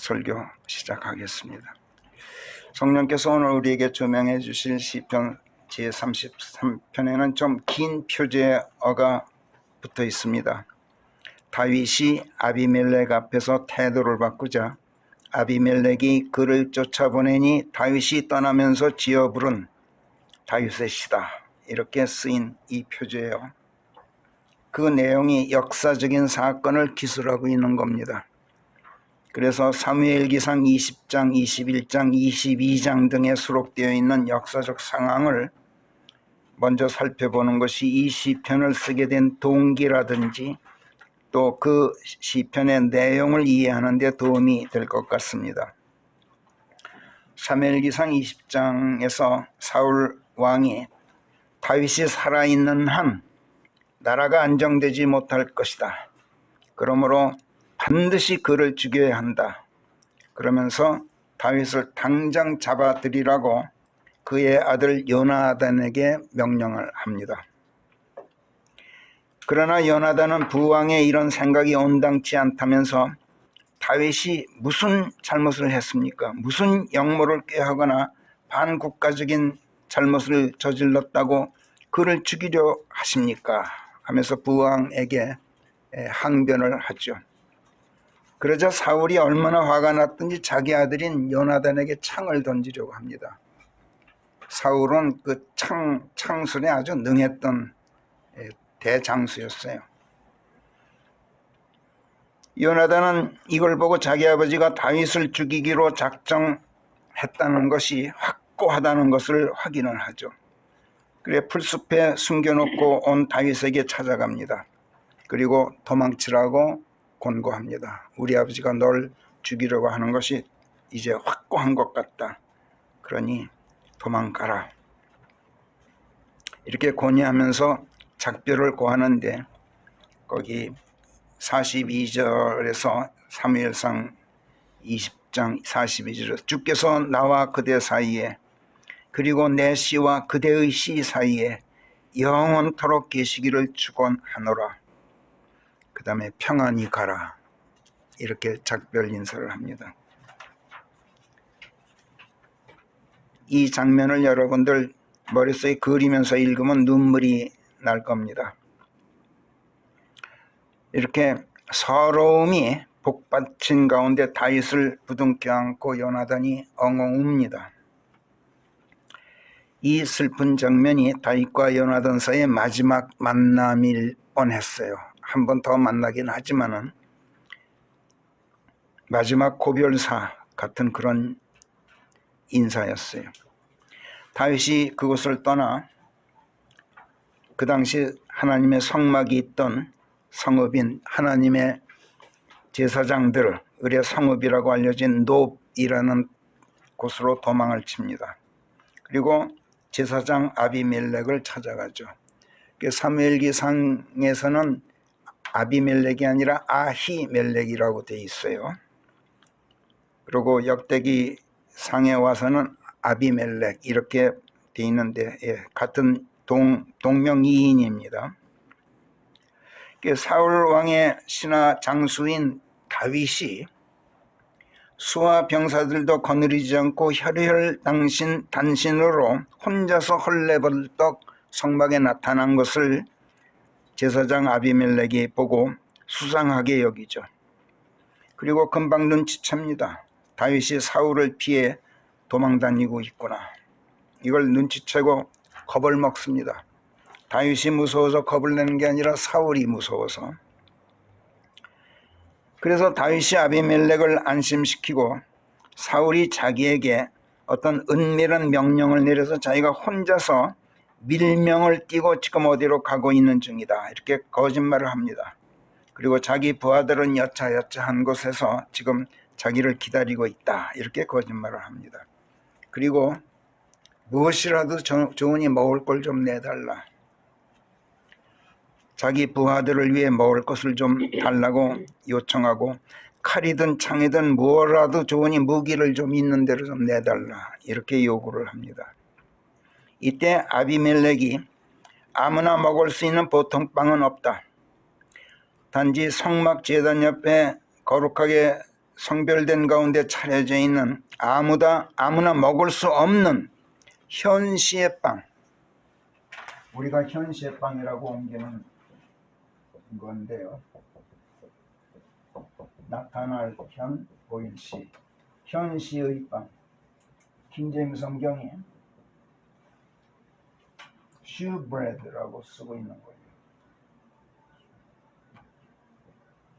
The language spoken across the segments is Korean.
설교 시작하겠습니다. 성령께서 오늘 우리에게 조명해 주실 시편 제33편에는 좀 긴 표제어가 붙어 있습니다. 다윗이 아비멜렉 앞에서 태도를 바꾸자 아비멜렉이 그를 쫓아보내니 다윗이 떠나면서 지어 부른 다윗의 시다, 이렇게 쓰인 이 표제예요. 그 내용이 역사적인 사건을 기술하고 있는 겁니다. 그래서 사무엘기상 20장, 21장, 22장 등에 수록되어 있는 역사적 상황을 먼저 살펴보는 것이 이 시편을 쓰게 된 동기라든지 또 그 시편의 내용을 이해하는 데 도움이 될 것 같습니다. 사무엘기상 20장에서 사울 왕이 다윗이 살아있는 한 나라가 안정되지 못할 것이다. 그러므로 반드시 그를 죽여야 한다. 그러면서 다윗을 당장 잡아들이라고 그의 아들 요나단에게 명령을 합니다. 그러나 요나단은 부왕의 이런 생각이 온당치 않다면서 다윗이 무슨 잘못을 했습니까? 무슨 역모를 꾀하거나 반국가적인 잘못을 저질렀다고 그를 죽이려 하십니까? 하면서 부왕에게 항변을 하죠. 그러자 사울이 얼마나 화가 났든지 자기 아들인 요나단에게 창을 던지려고 합니다. 사울은 그 창술에 아주 능했던 대장수였어요. 요나단은 이걸 보고 자기 아버지가 다윗을 죽이기로 작정했다는 것이 확고하다는 것을 확인을 하죠. 그래 풀숲에 숨겨놓고 온 다윗에게 찾아갑니다. 그리고 도망치라고 권고합니다. 우리 아버지가 널 죽이려고 하는 것이 이제 확고한 것 같다. 그러니 도망가라. 이렇게 권유하면서 작별을 고하는데 거기 42절에서 사무엘상 20장 42절에서 주께서 나와 그대 사이에 그리고 내 시와 그대의 시 사이에 영원토록 계시기를 축원하노라. 그 다음에 평안히 가라. 이렇게 작별 인사를 합니다. 이 장면을 여러분들 머릿속에 그리면서 읽으면 눈물이 날 겁니다. 이렇게 서러움이 복받친 가운데 다윗을 부둥켜 안고 요나단이 엉엉 웁니다. 이 슬픈 장면이 다윗과 요나단 사이의 마지막 만남일 뻔했어요. 한 번 더 만나긴 하지만은 마지막 고별사 같은 그런 인사였어요. 다윗이 그곳을 떠나 그 당시 하나님의 성막이 있던 성읍인 하나님의 제사장들, 의례 성읍이라고 알려진 놉이라는 곳으로 도망을 칩니다. 그리고 제사장 아비멜렉을 찾아가죠. 사무엘기상에서는 아비멜렉이 아니라 아히멜렉이라고 되어 있어요. 그리고 역대기상에 와서는 아비멜렉 이렇게 되어 있는데 같은 동명이인입니다. 사울 왕의 신하 장수인 다윗이 수하 병사들도 거느리지 않고 단신으로 혼자서 헐레벌떡 성막에 나타난 것을 제사장 아비멜렉이 보고 수상하게 여기죠. 그리고 금방 눈치챕니다. 다윗이 사울을 피해 도망다니고 있구나. 이걸 눈치채고 겁을 먹습니다. 다윗이 무서워서 겁을 내는 게 아니라 사울이 무서워서. 그래서 다윗이 아비멜렉을 안심시키고 사울이 자기에게 어떤 은밀한 명령을 내려서 자기가 혼자서 밀명을 띄고 지금 어디로 가고 있는 중이다. 이렇게 거짓말을 합니다. 그리고 자기 부하들은 여차여차한 곳에서 지금 자기를 기다리고 있다. 이렇게 거짓말을 합니다. 그리고 무엇이라도 좋으니 먹을 걸 좀 내달라. 자기 부하들을 위해 먹을 것을 좀 달라고 요청하고 칼이든 창이든 무엇이라도 좋으니 무기를 좀 있는 대로 좀 내달라. 이렇게 요구를 합니다. 이때 아비멜렉이 아무나 먹을 수 있는 보통 빵은 없다. 단지 성막 제단 옆에 거룩하게 성별된 가운데 차려져 있는 아무나 먹을 수 없는 현시의 빵, 우리가 현시의 빵이라고 옮기는 건데요. 나타날 현, 보일 시, 현시의 빵. 킹제임스 성경이 shewbread라고 쓰고 있는 거예요.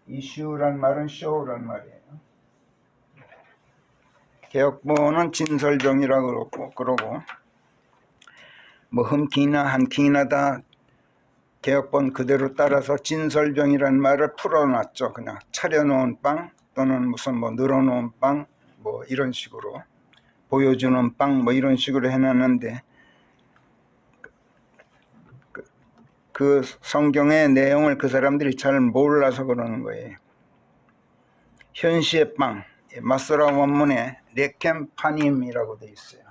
이 shew란 말은 show란 말이에요. 개혁본은 진설병이라고 그러고 뭐 흠킹이나 한킹이나 다 개혁본 그대로 따라서 진설병이라는 말을 풀어놨죠. 그냥 차려놓은 빵 또는 무슨 뭐 늘어놓은 빵 뭐 이런 식으로 보여주는 빵 뭐 이런 식으로 해놨는데 그 성경의 내용을 그 사람들이 잘 몰라서 그러는 거예요. 현시의 빵, 마스라 원문에 레켐 파님이라고 되어 있어요.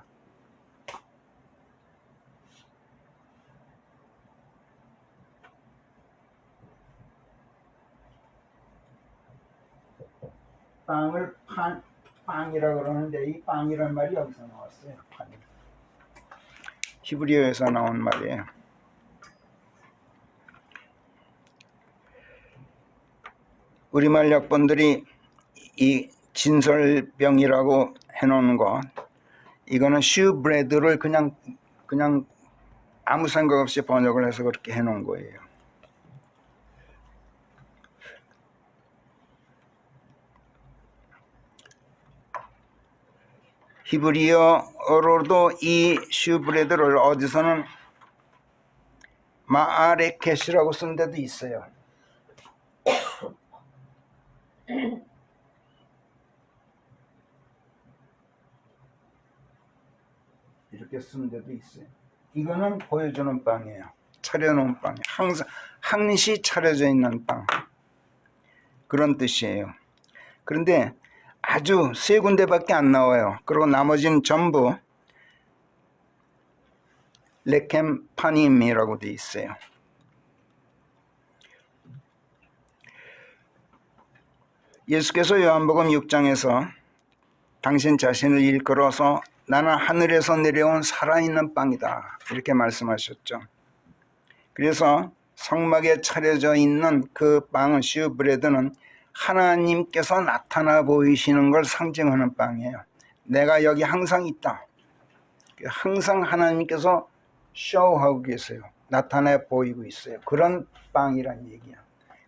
빵을 빵이라고 그러는데 이 빵이라는 말이 여기서 나왔어요. 파님. 히브리어에서 나온 말이에요. 우리말 약본들이 이 진설병이라고 해놓은 거, 이거는 shewbread를 그냥 아무 생각 없이 번역을 해서 그렇게 해놓은 거예요. 히브리어로도 이 shewbread를 어디서는 마아레켓이라고 쓴 데도 있어요. 이렇게 쓴 데도 있어요. 이거는 보여주는 빵이에요. 차려놓은 빵이에요. 항시 차려져 있는 빵. 그런 뜻이에요. 그런데 아주 세 군데밖에 안 나와요. 그리고 나머지는 전부 레켐 파님이라고 되어 있어요. 예수께서 요한복음 6장에서 당신 자신을 일컬어서 나는 하늘에서 내려온 살아있는 빵이다 이렇게 말씀하셨죠. 그래서 성막에 차려져 있는 그 빵은 shewbread는 하나님께서 나타나 보이시는 걸 상징하는 빵이에요. 내가 여기 항상 있다. 항상 하나님께서 쇼하고 계세요. 나타나 보이고 있어요. 그런 빵이란 얘기야.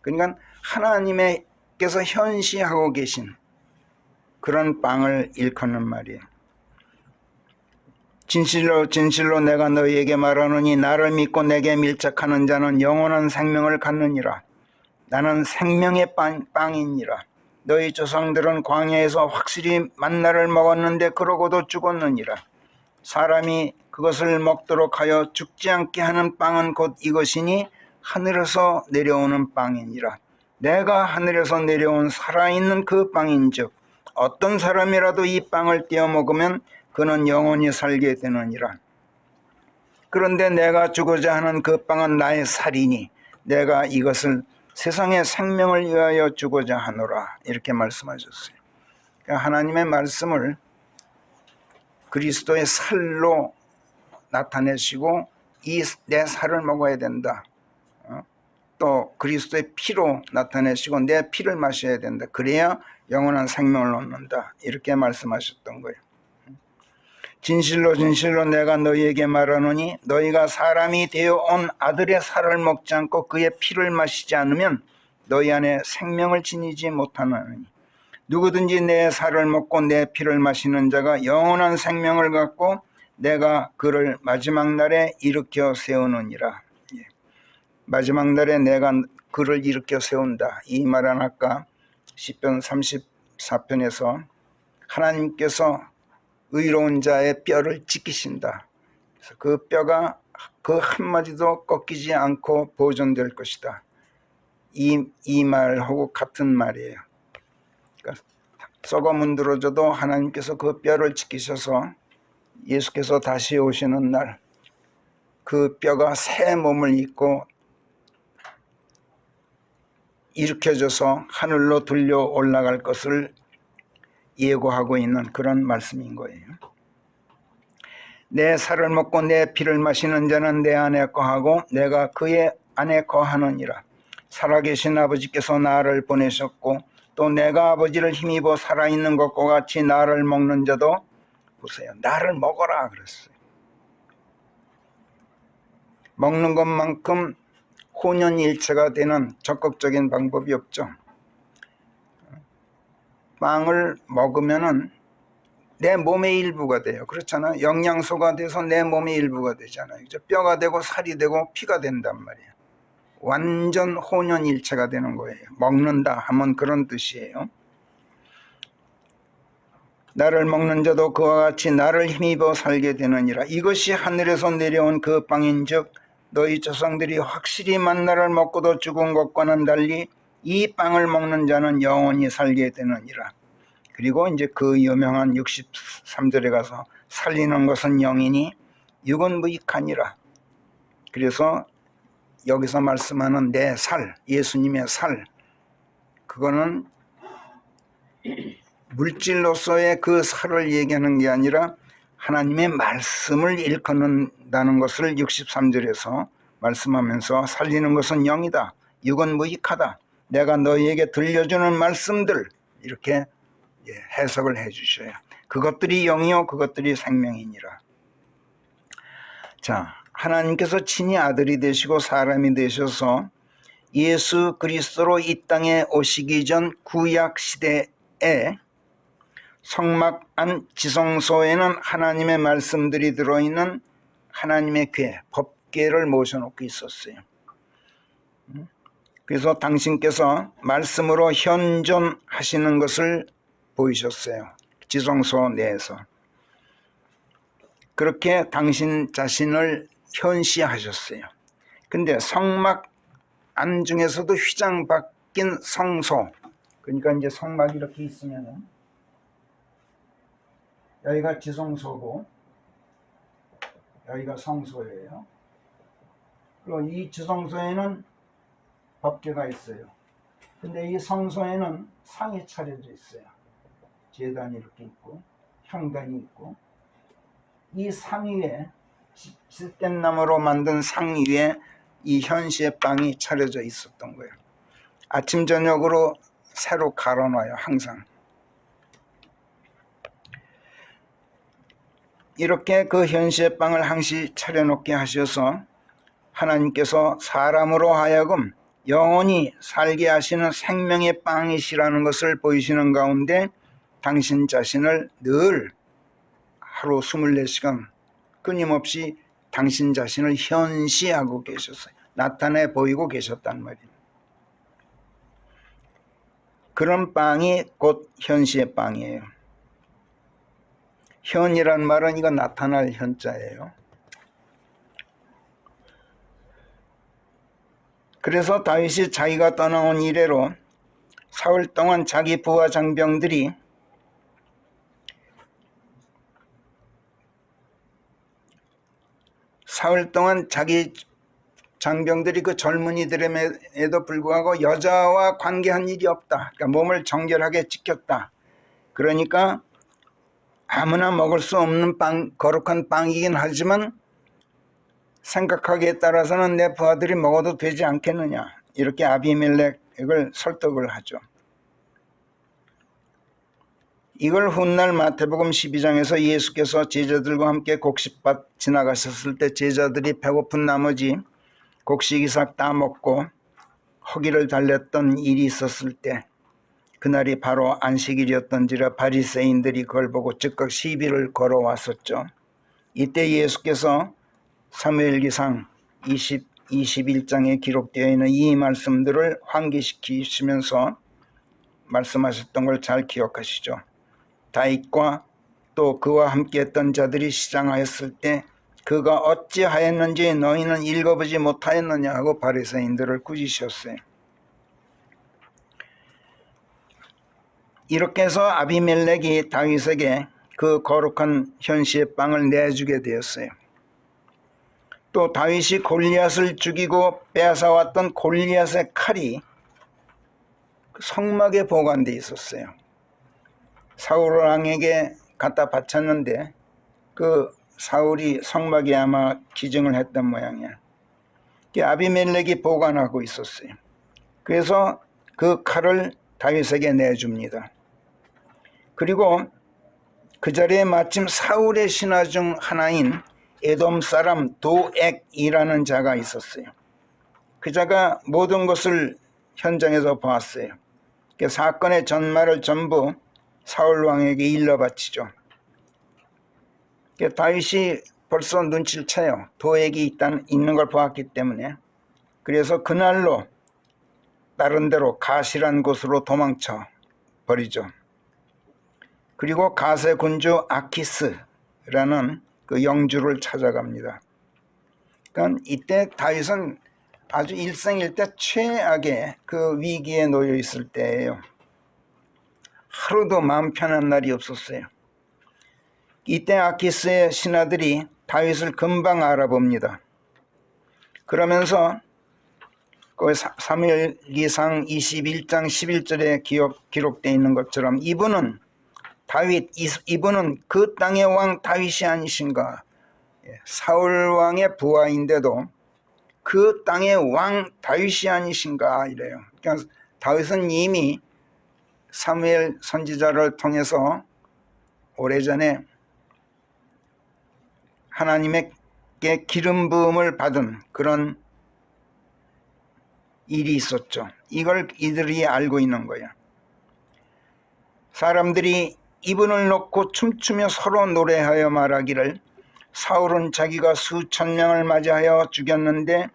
그러니까 하나님께서 현시하고 계신 그런 빵을 일컫는 말이에요. 진실로 진실로 내가 너희에게 말하노니 나를 믿고 내게 밀착하는 자는 영원한 생명을 갖느니라. 나는 생명의 빵이니라. 너희 조상들은 광야에서 확실히 만나를 먹었는데 그러고도 죽었느니라. 사람이 그것을 먹도록 하여 죽지 않게 하는 빵은 곧 이것이니 하늘에서 내려오는 빵이니라. 내가 하늘에서 내려온 살아있는 그 빵인즉 어떤 사람이라도 이 빵을 떼어 먹으면 그는 영원히 살게 되느니라. 그런데 내가 주고자 하는 그 빵은 나의 살이니 내가 이것을 세상의 생명을 위하여 주고자 하노라. 이렇게 말씀하셨어요. 그러니까 하나님의 말씀을 그리스도의 살로 나타내시고 이 내 살을 먹어야 된다. 또 그리스도의 피로 나타내시고 내 피를 마셔야 된다. 그래야 영원한 생명을 얻는다. 이렇게 말씀하셨던 거예요. 진실로 진실로 내가 너희에게 말하노니 너희가 사람이 되어 온 아들의 살을 먹지 않고 그의 피를 마시지 않으면 너희 안에 생명을 지니지 못하나니 누구든지 내 살을 먹고 내 피를 마시는 자가 영원한 생명을 갖고 내가 그를 마지막 날에 일으켜 세우느니라. 마지막 날에 내가 그를 일으켜 세운다. 이 말은 아까 시편 34편에서 하나님께서 의로운 자의 뼈를 지키신다. 그래서 그 뼈가 그 한마디도 꺾이지 않고 보존될 것이다. 이 말하고 같은 말이에요. 그러니까 썩어 문드러져도 하나님께서 그 뼈를 지키셔서 예수께서 다시 오시는 날 그 뼈가 새 몸을 입고 일으켜져서 하늘로 들려 올라갈 것을 예고하고 있는 그런 말씀인 거예요. 내 살을 먹고 내 피를 마시는 자는 내 안에 거하고 내가 그의 안에 거하느니라. 살아계신 아버지께서 나를 보내셨고 또 내가 아버지를 힘입어 살아있는 것과 같이 나를 먹는 자도 보세요. 나를 먹어라 그랬어요. 먹는 것만큼 혼연일체가 되는 적극적인 방법이 없죠. 빵을 먹으면은 내 몸의 일부가 돼요. 그렇잖아요. 영양소가 돼서 내 몸의 일부가 되잖아요. 뼈가 되고 살이 되고 피가 된단 말이에요. 완전 혼연일체가 되는 거예요. 먹는다 하면 그런 뜻이에요. 나를 먹는 자도 그와 같이 나를 힘입어 살게 되느니라. 이것이 하늘에서 내려온 그 빵인즉 너희 조상들이 확실히 만나를 먹고도 죽은 것과는 달리 이 빵을 먹는 자는 영원히 살게 되느니라. 그리고 이제 그 유명한 63절에 가서 살리는 것은 영이니 육은 무익하니라. 그래서 여기서 말씀하는 내 살, 예수님의 살, 그거는 물질로서의 그 살을 얘기하는 게 아니라 하나님의 말씀을 일컫는다는 것을 63절에서 말씀하면서 살리는 것은 영이다. 육은 무익하다. 내가 너희에게 들려주는 말씀들 이렇게 해석을 해 주셔요. 그것들이 영이요 그것들이 생명이니라. 자, 하나님께서 친히 아들이 되시고 사람이 되셔서 예수 그리스도로 이 땅에 오시기 전 구약 시대에 성막 안 지성소에는 하나님의 말씀들이 들어있는 하나님의 궤, 법궤를 모셔놓고 있었어요. 그래서 당신께서 말씀으로 현존하시는 것을 보이셨어요. 지성소 내에서. 그렇게 당신 자신을 현시하셨어요. 근데 성막 안 중에서도 휘장 박힌 성소, 그러니까 이제 성막이 이렇게 있으면은 여기가 지성소고 여기가 성소예요. 그리고 이 지성소에는 법궤가 있어요. 근데 이 성소에는 상이 차려져 있어요. 제단이 이렇게 있고 향단이 있고 이 상 위에 실댄나무로 만든 상 위에 이 현시의 빵이 차려져 있었던 거예요. 아침 저녁으로 새로 갈아놔요. 항상. 이렇게 그 현시의 빵을 항시 차려놓게 하셔서 하나님께서 사람으로 하여금 영원히 살게 하시는 생명의 빵이시라는 것을 보이시는 가운데 당신 자신을 늘 하루 24시간 끊임없이 당신 자신을 현시하고 계셨어요. 나타내 보이고 계셨단 말이에요. 그런 빵이 곧 현시의 빵이에요. 현이란 말은 이거 나타날 현자예요. 그래서 다윗이 자기가 떠나온 이래로 사흘 동안 자기 부하 장병들이 사흘 동안 자기 장병들이 그 젊은이들에도 불구하고 여자와 관계한 일이 없다. 그러니까 몸을 정결하게 지켰다. 그러니까 아무나 먹을 수 없는 빵, 거룩한 빵이긴 하지만 생각하기에 따라서는 내 부하들이 먹어도 되지 않겠느냐. 이렇게 아비멜렉을 설득을 하죠. 이걸 훗날 마태복음 12장에서 예수께서 제자들과 함께 곡식밭 지나가셨을 때 제자들이 배고픈 나머지 곡식 이삭 다 먹고 허기를 달랬던 일이 있었을 때 그날이 바로 안식일이었던지라 바리새인들이 그걸 보고 즉각 시비를 걸어왔었죠. 이때 예수께서 사무엘기상 21장에 기록되어 있는 이 말씀들을 환기시키시면서 말씀하셨던 걸 잘 기억하시죠. 다윗과 또 그와 함께했던 자들이 시장하였을 때 그가 어찌하였는지 너희는 읽어보지 못하였느냐 하고 바리새인들을 꾸짖으셨어요. 이렇게 해서 아비멜렉이 다윗에게 그 거룩한 현시의 빵을 내주게 되었어요. 또 다윗이 골리앗을 죽이고 빼앗아왔던 골리앗의 칼이 성막에 보관되어 있었어요. 사울 왕에게 갖다 바쳤는데 그 사울이 성막에 아마 기증을 했던 모양이야. 아비멜렉이 보관하고 있었어요. 그래서 그 칼을 다윗에게 내줍니다. 그리고 그 자리에 마침 사울의 신하 중 하나인 에돔 사람 도액이라는 자가 있었어요. 그 자가 모든 것을 현장에서 보았어요. 그 사건의 전말을 전부 사울 왕에게 일러 바치죠. 다윗이 벌써 눈치를 채요. 도액이 있는 걸 보았기 때문에. 그래서 그날로 다른 데로 가시란 곳으로 도망쳐 버리죠. 그리고 가세 군주 아키스라는 그 영주를 찾아갑니다. 그러니까 이때 다윗은 아주 일생일대 최악의 그 위기에 놓여 있을 때예요. 하루도 마음 편한 날이 없었어요. 이때 아키스의 신하들이 다윗을 금방 알아봅니다. 그러면서 그 사무엘기상 21장 11절에 기록되어 있는 것처럼 이분은 그 땅의 왕 다윗이 아니신가. 사울 왕의 부하인데도 그 땅의 왕 다윗이 아니신가 이래요. 그러니까 다윗은 이미 사무엘 선지자를 통해서 오래전에 하나님에게 기름 부음을 받은 그런 일이 있었죠. 이걸 이들이 알고 있는 거예요. 사람들이 이분을 놓고 춤추며 서로 노래하여 말하기를 사울은 자기가 수천 명을 맞이하여 죽였는데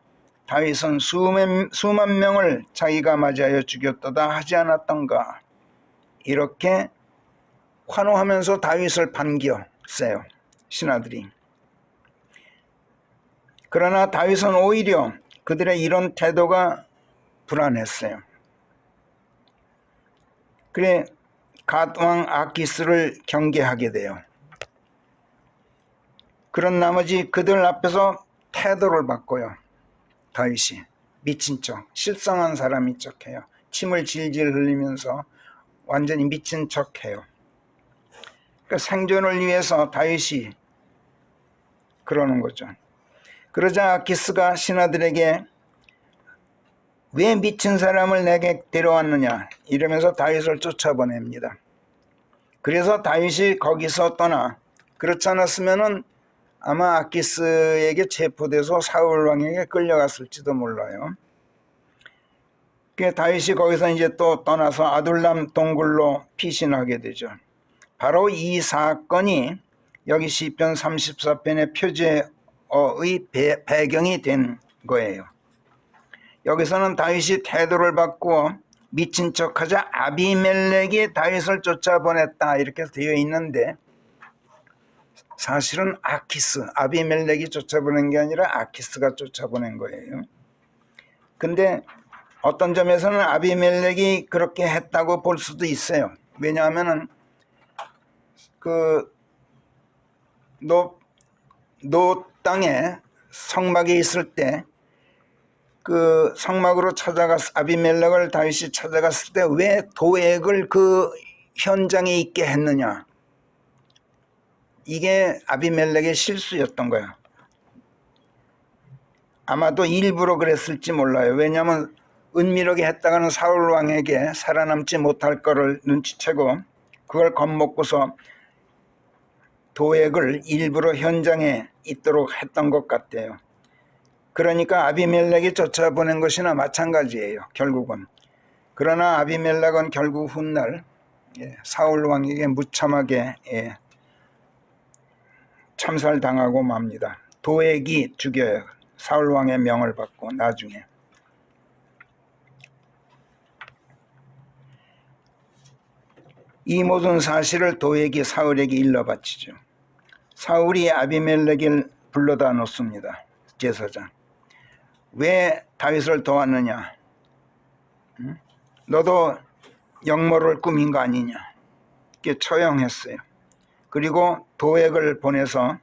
다윗은 수만 명을 자기가 맞이하여 죽였도다 하지 않았던가. 이렇게 환호하면서 다윗을 반겼어요. 신하들이. 그러나 다윗은 오히려 그들의 이런 태도가 불안했어요. 그래 갓왕 아키스를 경계하게 돼요. 그런 나머지 그들 앞에서 태도를 바꿔요. 다윗이 미친 척, 실성한 사람인 척해요. 침을 질질 흘리면서 완전히 미친 척해요. 그러니까 생존을 위해서 다윗이 그러는 거죠. 그러자 아키스가 신하들에게 왜 미친 사람을 내게 데려왔느냐 이러면서 다윗을 쫓아보냅니다. 그래서 다윗이 거기서 떠나 그렇지 않았으면은 아마 아키스에게 체포돼서 사울 왕에게 끌려갔을지도 몰라요. 다윗이 거기서 이제 또 떠나서 아둘람 동굴로 피신하게 되죠. 바로 이 사건이 여기 시편 34편의 표제어의 배경이 된 거예요. 여기서는 다윗이 태도를 바꾸어 미친 척하자 아비멜렉이 다윗을 쫓아보냈다 이렇게 되어 있는데 사실은 아비멜렉이 쫓아보낸 게 아니라 아키스가 쫓아보낸 거예요. 근데 어떤 점에서는 아비멜렉이 그렇게 했다고 볼 수도 있어요. 왜냐하면은 그 노 땅에 성막에 있을 때 그 성막으로 아비멜렉을 다윗이 찾아갔을 때 왜 도액을 그 현장에 있게 했느냐. 이게 아비멜렉의 실수였던 거예요. 아마도 일부러 그랬을지 몰라요. 왜냐하면 은밀하게 했다가는 사울 왕에게 살아남지 못할 거를 눈치채고 그걸 겁먹고서 도액을 일부러 현장에 있도록 했던 것 같아요. 그러니까 아비멜렉이 쫓아보낸 것이나 마찬가지예요. 결국은. 그러나 아비멜렉은 결국 훗날 사울 왕에게 무참하게 참살당하고 맙니다. 도액이 죽여요. 사울 왕의 명을 받고 나중에. 이 모든 사실을 도액이 사울에게 일러 바치죠. 사울이 아비멜렉을 불러다 놓습니다. 제사장. 왜 다윗을 도왔느냐? 너도 역모를 꾸민 거 아니냐? 이렇게 처형했어요. 그리고 도액을 보내서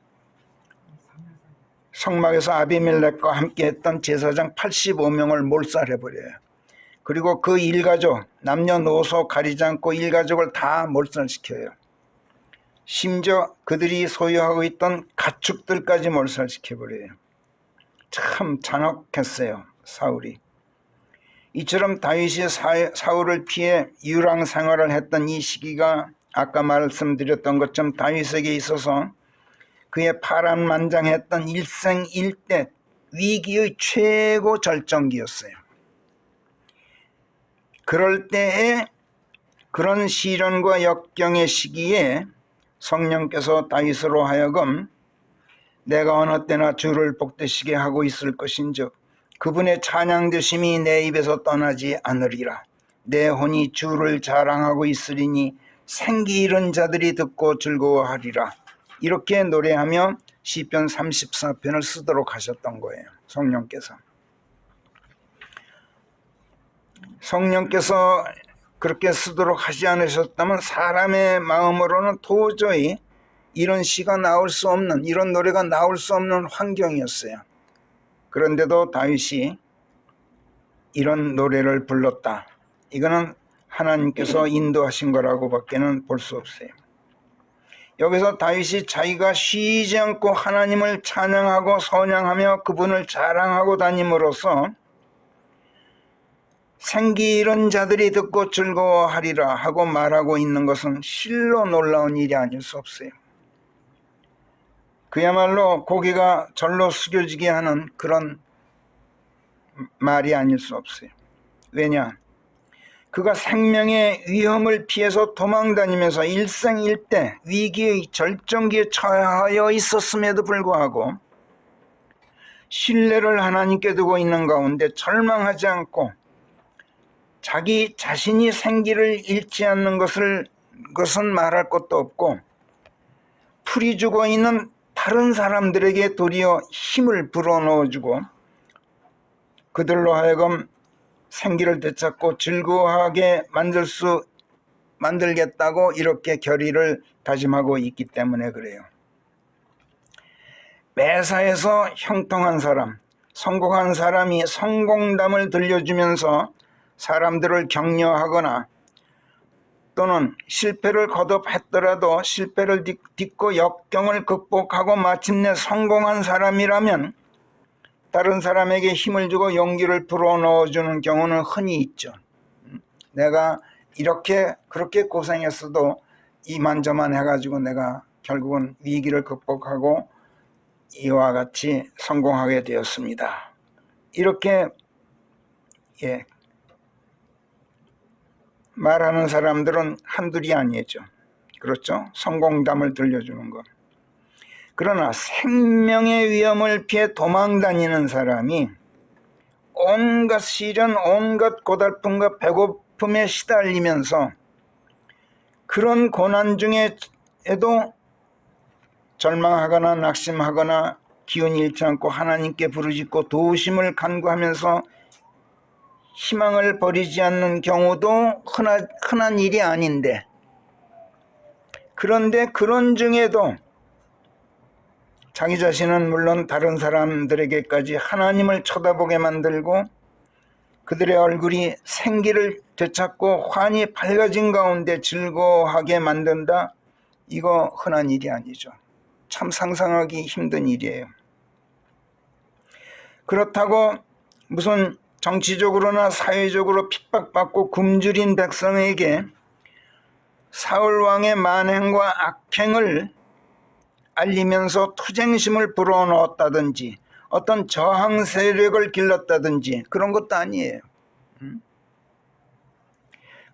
성막에서 아비멜렉과 함께 했던 제사장 85명을 몰살해버려요. 그리고 그 일가족, 남녀노소 가리지 않고 일가족을 다 몰살시켜요. 심지어 그들이 소유하고 있던 가축들까지 몰살시켜버려요. 참 잔혹했어요, 사울이. 이처럼 다윗이 사울을 피해 유랑 생활을 했던 이 시기가 아까 말씀드렸던 것처럼 다윗에게 있어서 그의 파란만장했던 일생일대 위기의 최고 절정기였어요. 그럴 때에 그런 시련과 역경의 시기에 성령께서 다윗으로 하여금 내가 어느 때나 주를 복되시게 하고 있을 것인즉 그분의 찬양되심이 내 입에서 떠나지 않으리라. 내 혼이 주를 자랑하고 있으리니 생기 잃은 자들이 듣고 즐거워하리라. 이렇게 노래하며 시편 34편을 쓰도록 하셨던 거예요. 성령께서 그렇게 쓰도록 하지 않으셨다면 사람의 마음으로는 도저히 이런 시가 나올 수 없는, 이런 노래가 나올 수 없는 환경이었어요. 그런데도 다윗이 이런 노래를 불렀다. 이거는 하나님께서 인도하신 거라고 밖에는 볼 수 없어요. 여기서 다윗이 자기가 쉬지 않고 하나님을 찬양하고 선양하며 그분을 자랑하고 다님으로써 생기 잃은 자들이 듣고 즐거워하리라 하고 말하고 있는 것은 실로 놀라운 일이 아닐 수 없어요. 그야말로 고개가 절로 숙여지게 하는 그런 말이 아닐 수 없어요. 왜냐? 그가 생명의 위험을 피해서 도망다니면서 일생일대 위기의 절정기에 처하여 있었음에도 불구하고 신뢰를 하나님께 두고 있는 가운데 절망하지 않고 자기 자신이 생기를 잃지 않는 것은 말할 것도 없고 풀이 죽어 있는 다른 사람들에게 도리어 힘을 불어넣어주고 그들로 하여금 생기를 되찾고 즐거워하게 만들겠다고 이렇게 결의를 다짐하고 있기 때문에 그래요. 매사에서 형통한 사람, 성공한 사람이 성공담을 들려주면서 사람들을 격려하거나 또는 실패를 거듭했더라도 실패를 딛고 역경을 극복하고 마침내 성공한 사람이라면 다른 사람에게 힘을 주고 용기를 불어넣어주는 경우는 흔히 있죠. 내가 그렇게 고생했어도 이만저만 해가지고 내가 결국은 위기를 극복하고 이와 같이 성공하게 되었습니다. 이렇게 말하는 사람들은 한둘이 아니죠. 그렇죠? 성공담을 들려주는 것. 그러나 생명의 위험을 피해 도망다니는 사람이 온갖 시련, 온갖 고달픔과 배고픔에 시달리면서 그런 고난 중에도 절망하거나 낙심하거나 기운 잃지 않고 하나님께 부르짖고 도우심을 간구하면서 희망을 버리지 않는 경우도 흔한 일이 아닌데, 그런데 그런 중에도 자기 자신은 물론 다른 사람들에게까지 하나님을 쳐다보게 만들고 그들의 얼굴이 생기를 되찾고 환히 밝아진 가운데 즐거워하게 만든다. 이거 흔한 일이 아니죠. 참 상상하기 힘든 일이에요. 그렇다고 무슨 정치적으로나 사회적으로 핍박받고 굶주린 백성에게 사울왕의 만행과 악행을 알리면서 투쟁심을 불어넣었다든지 어떤 저항 세력을 길렀다든지 그런 것도 아니에요.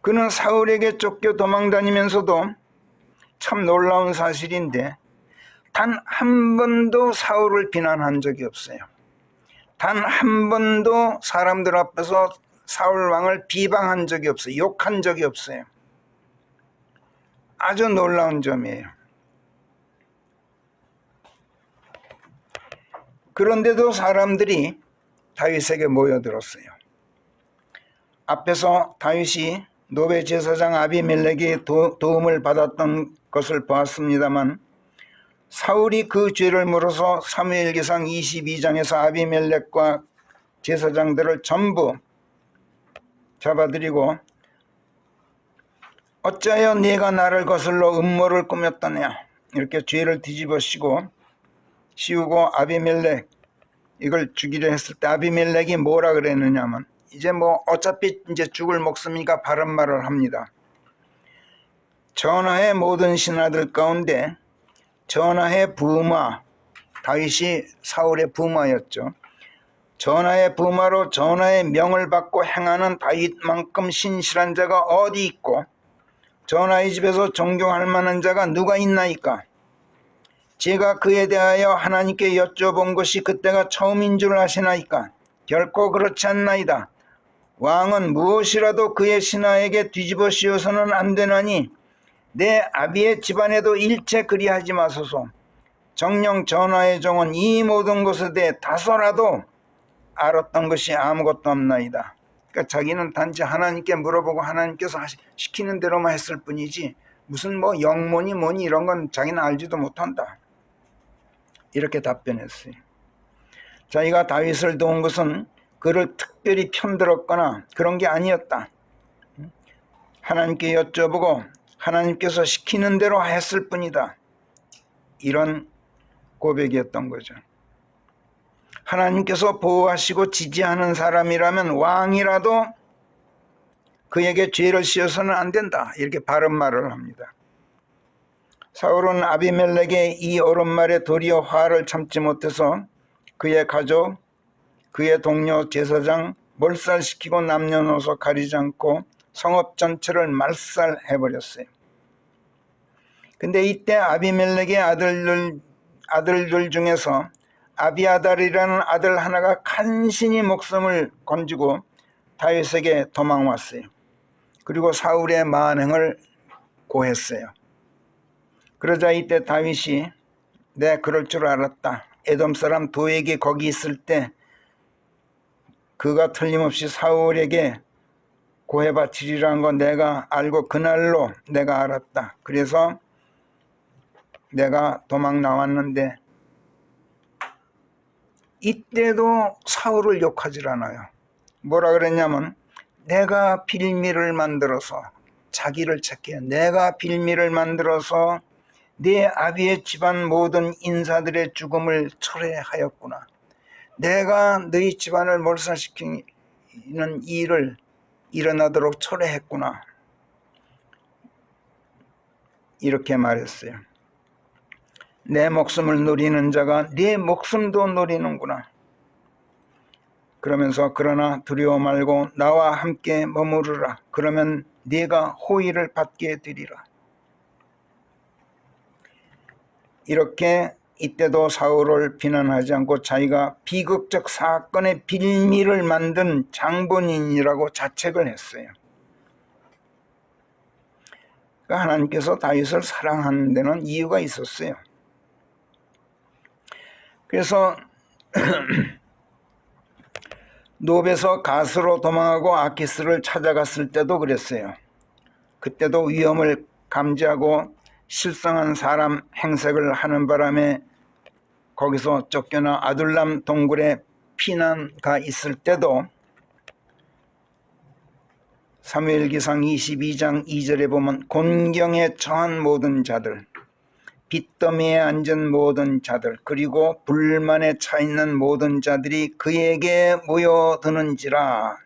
그는 사울에게 쫓겨 도망다니면서도 참 놀라운 사실인데 단 한 번도 사울을 비난한 적이 없어요. 단 한 번도 사람들 앞에서 사울 왕을 비방한 적이 없어요. 욕한 적이 없어요. 아주 놀라운 점이에요. 그런데도 사람들이 다윗에게 모여들었어요. 앞에서 다윗이 노베 제사장 아비멜렉의 도움을 받았던 것을 보았습니다만 사울이 그 죄를 물어서 사무엘기상 22장에서 아비멜렉과 제사장들을 전부 잡아들이고 어찌하여 네가 나를 거슬러 음모를 꾸몄더냐 이렇게 죄를 뒤집어 씌우고 아비멜렉 이걸 죽이려 했을 때 아비멜렉이 뭐라 그랬느냐면 이제 뭐 어차피 이제 죽을 목숨이니까 바른 말을 합니다. 전하의 모든 신하들 가운데 전하의 부마 다윗이 사울의 부마였죠. 전하의 부마로 전하의 명을 받고 행하는 다윗만큼 신실한 자가 어디 있고 전하의 집에서 존경할 만한 자가 누가 있나이까. 제가 그에 대하여 하나님께 여쭤본 것이 그때가 처음인 줄 아시나이까. 결코 그렇지 않나이다. 왕은 무엇이라도 그의 신하에게 뒤집어 씌워서는 안 되나니 내 아비의 집안에도 일체 그리하지 마소서. 정녕 전하의 종은 이 모든 것에 대해 다소라도 알았던 것이 아무것도 없나이다. 그러니까 자기는 단지 하나님께 물어보고 하나님께서 시키는 대로만 했을 뿐이지 무슨 뭐 영문이 뭐니 이런 건 자기는 알지도 못한다. 이렇게 답변했어요. 자기가 다윗을 도운 것은 그를 특별히 편들었거나 그런 게 아니었다. 하나님께 여쭤보고 하나님께서 시키는 대로 했을 뿐이다. 이런 고백이었던 거죠. 하나님께서 보호하시고 지지하는 사람이라면 왕이라도 그에게 죄를 씌워서는 안 된다. 이렇게 바른 말을 합니다. 사울은 아비멜렉의 이 옳은 말에 도리어 화를 참지 못해서 그의 가족, 그의 동료 제사장 몰살시키고 남녀노소 가리지 않고 성읍 전체를 말살해버렸어요. 근데 이때 아비멜렉의 아들들 중에서 아비아달이라는 아들 하나가 간신히 목숨을 건지고 다윗에게 도망왔어요. 그리고 사울의 만행을 고했어요. 그러자 이때 다윗이 내 그럴 줄 알았다. 에돔 사람 도액이 거기 있을 때 그가 틀림없이 사울에게 고해 바치리라는 거 내가 알고 그날로 내가 알았다. 그래서 내가 도망 나왔는데 이때도 사울을 욕하질 않아요. 뭐라 그랬냐면 내가 빌미를 만들어서 자기를 책해요. 내가 빌미를 만들어서 네 아비의 집안 모든 인사들의 죽음을 철회하였구나. 내가 너희 집안을 몰살시키는 일을 일어나도록 철회했구나. 이렇게 말했어요. 내 목숨을 노리는 자가 네 목숨도 노리는구나. 그러면서 그러나 두려워 말고 나와 함께 머무르라. 그러면 네가 호의를 받게 되리라. 이렇게 이때도 사울을 비난하지 않고 자기가 비극적 사건의 빌미를 만든 장본인이라고 자책을 했어요. 그러니까 하나님께서 다윗을 사랑하는 데는 이유가 있었어요. 그래서 노베에서 가스로 도망하고 아키스를 찾아갔을 때도 그랬어요. 그때도 위험을 감지하고 실성한 사람 행색을 하는 바람에 거기서 쫓겨나 아둘람 동굴에 피난가 있을 때도 사무엘기상 22장 2절에 보면 곤경에 처한 모든 자들, 빚더미에 앉은 모든 자들, 그리고 불만에 차 있는 모든 자들이 그에게 모여드는지라.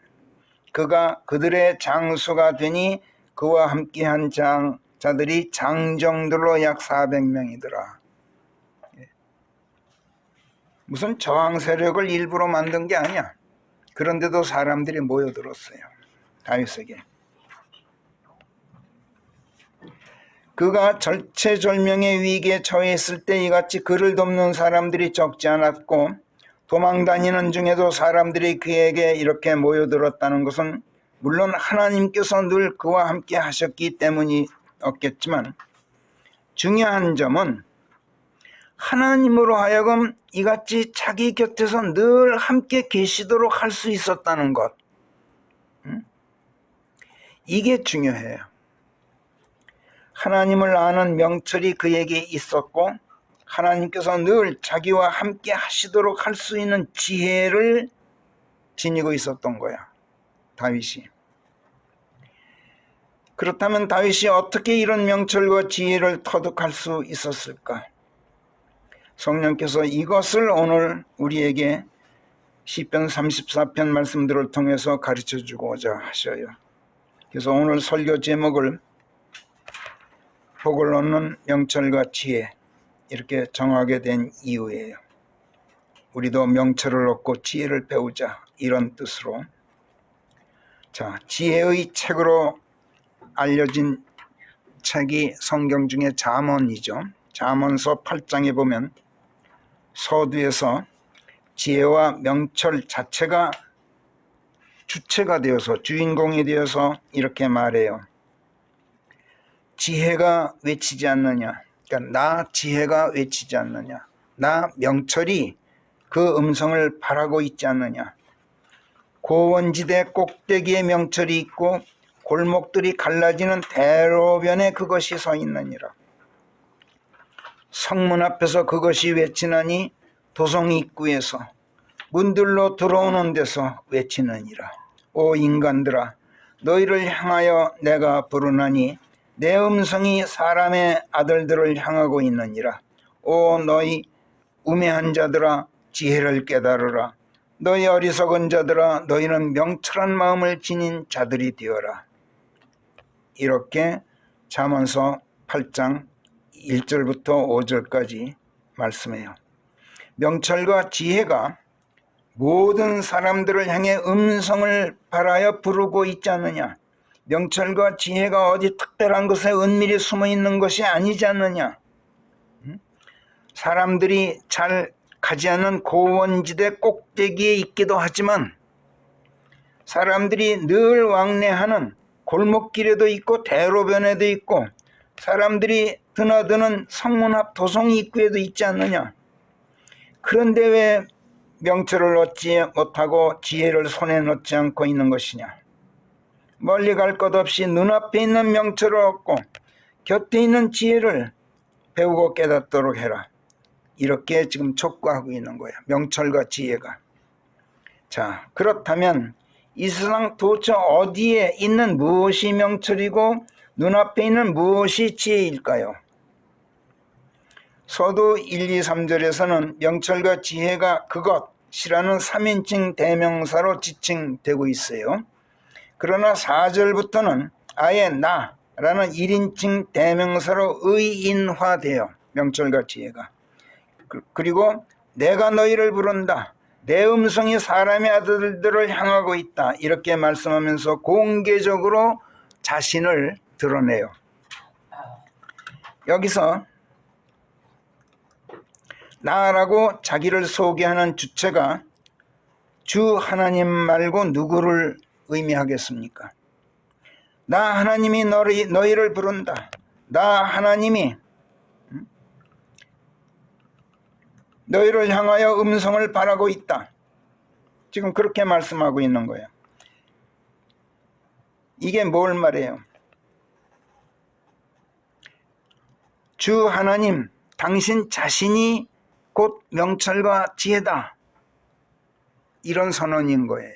그가 그들의 장수가 되니 그와 함께한 자들이 장정들로 약 400명이더라. 무슨 저항 세력을 일부러 만든 게 아니야. 그런데도 사람들이 모여들었어요. 다윗에게. 그가 절체절명의 위기에 처했을 때 이같이 그를 돕는 사람들이 적지 않았고 도망다니는 중에도 사람들이 그에게 이렇게 모여들었다는 것은 물론 하나님께서 늘 그와 함께 하셨기 때문이었겠지만 중요한 점은 하나님으로 하여금 이같이 자기 곁에서 늘 함께 계시도록 할 수 있었다는 것. 이게 중요해요. 하나님을 아는 명철이 그에게 있었고 하나님께서 늘 자기와 함께 하시도록 할 수 있는 지혜를 지니고 있었던 거야. 다윗이. 그렇다면 다윗이 어떻게 이런 명철과 지혜를 터득할 수 있었을까? 성령께서 이것을 오늘 우리에게 시편 34편 말씀들을 통해서 가르쳐 주고자 하셔요. 그래서 오늘 설교 제목을 복을 얻는 명철과 지혜 이렇게 정하게 된 이유예요. 우리도 명철을 얻고 지혜를 배우자, 이런 뜻으로. 자, 지혜의 책으로 알려진 책이 성경 중에 잠언이죠. 잠언서 8장에 보면 서두에서 지혜와 명철 자체가 주체가 되어서, 주인공이 되어서 이렇게 말해요. 지혜가 외치지 않느냐, 그러니까 나 지혜가 외치지 않느냐, 나 명철이 그 음성을 바라고 있지 않느냐. 고원지대 꼭대기에 명철이 있고 골목들이 갈라지는 대로변에 그것이 서 있느니라. 성문 앞에서 그것이 외치나니 도성 입구에서 문들로 들어오는 데서 외치느니라. 오 인간들아, 너희를 향하여 내가 부르나니 내 음성이 사람의 아들들을 향하고 있느니라. 오 너희 우매한 자들아, 지혜를 깨달으라. 너희 어리석은 자들아, 너희는 명철한 마음을 지닌 자들이 되어라. 이렇게 잠언서 8장 1절부터 5절까지 말씀해요. 명철과 지혜가 모든 사람들을 향해 음성을 발하여 부르고 있지 않느냐. 명철과 지혜가 어디 특별한 곳에 은밀히 숨어 있는 것이 아니지 않느냐. 사람들이 잘 가지 않는 고원지대 꼭대기에 있기도 하지만 사람들이 늘 왕래하는 골목길에도 있고 대로변에도 있고 사람들이 드나드는 성문 앞 도성 입구에도 있지 않느냐. 그런데 왜 명철을 얻지 못하고 지혜를 손에 넣지 않고 있는 것이냐. 멀리 갈 것 없이 눈앞에 있는 명철을 얻고 곁에 있는 지혜를 배우고 깨닫도록 해라. 이렇게 지금 촉구하고 있는 거예요. 명철과 지혜가. 자, 그렇다면 이 세상 도대체 어디에 있는 무엇이 명철이고 눈앞에 있는 무엇이 지혜일까요? 서두 1, 2, 3절에서는 명철과 지혜가 그것이라는 3인칭 대명사로 지칭되고 있어요. 그러나 4절부터는 아예 나라는 1인칭 대명사로 의인화돼요. 명철과 지혜가. 그리고 내가 너희를 부른다. 내 음성이 사람의 아들들을 향하고 있다. 이렇게 말씀하면서 공개적으로 자신을 드러내요. 여기서 나라고 자기를 소개하는 주체가 주 하나님 말고 누구를 의미하겠습니까? 나 하나님이 너희를 부른다. 나 하나님이 너희를 향하여 음성을 바라고 있다. 지금 그렇게 말씀하고 있는 거예요. 이게 뭘 말해요? 주 하나님, 당신 자신이 곧 명철과 지혜다. 이런 선언인 거예요.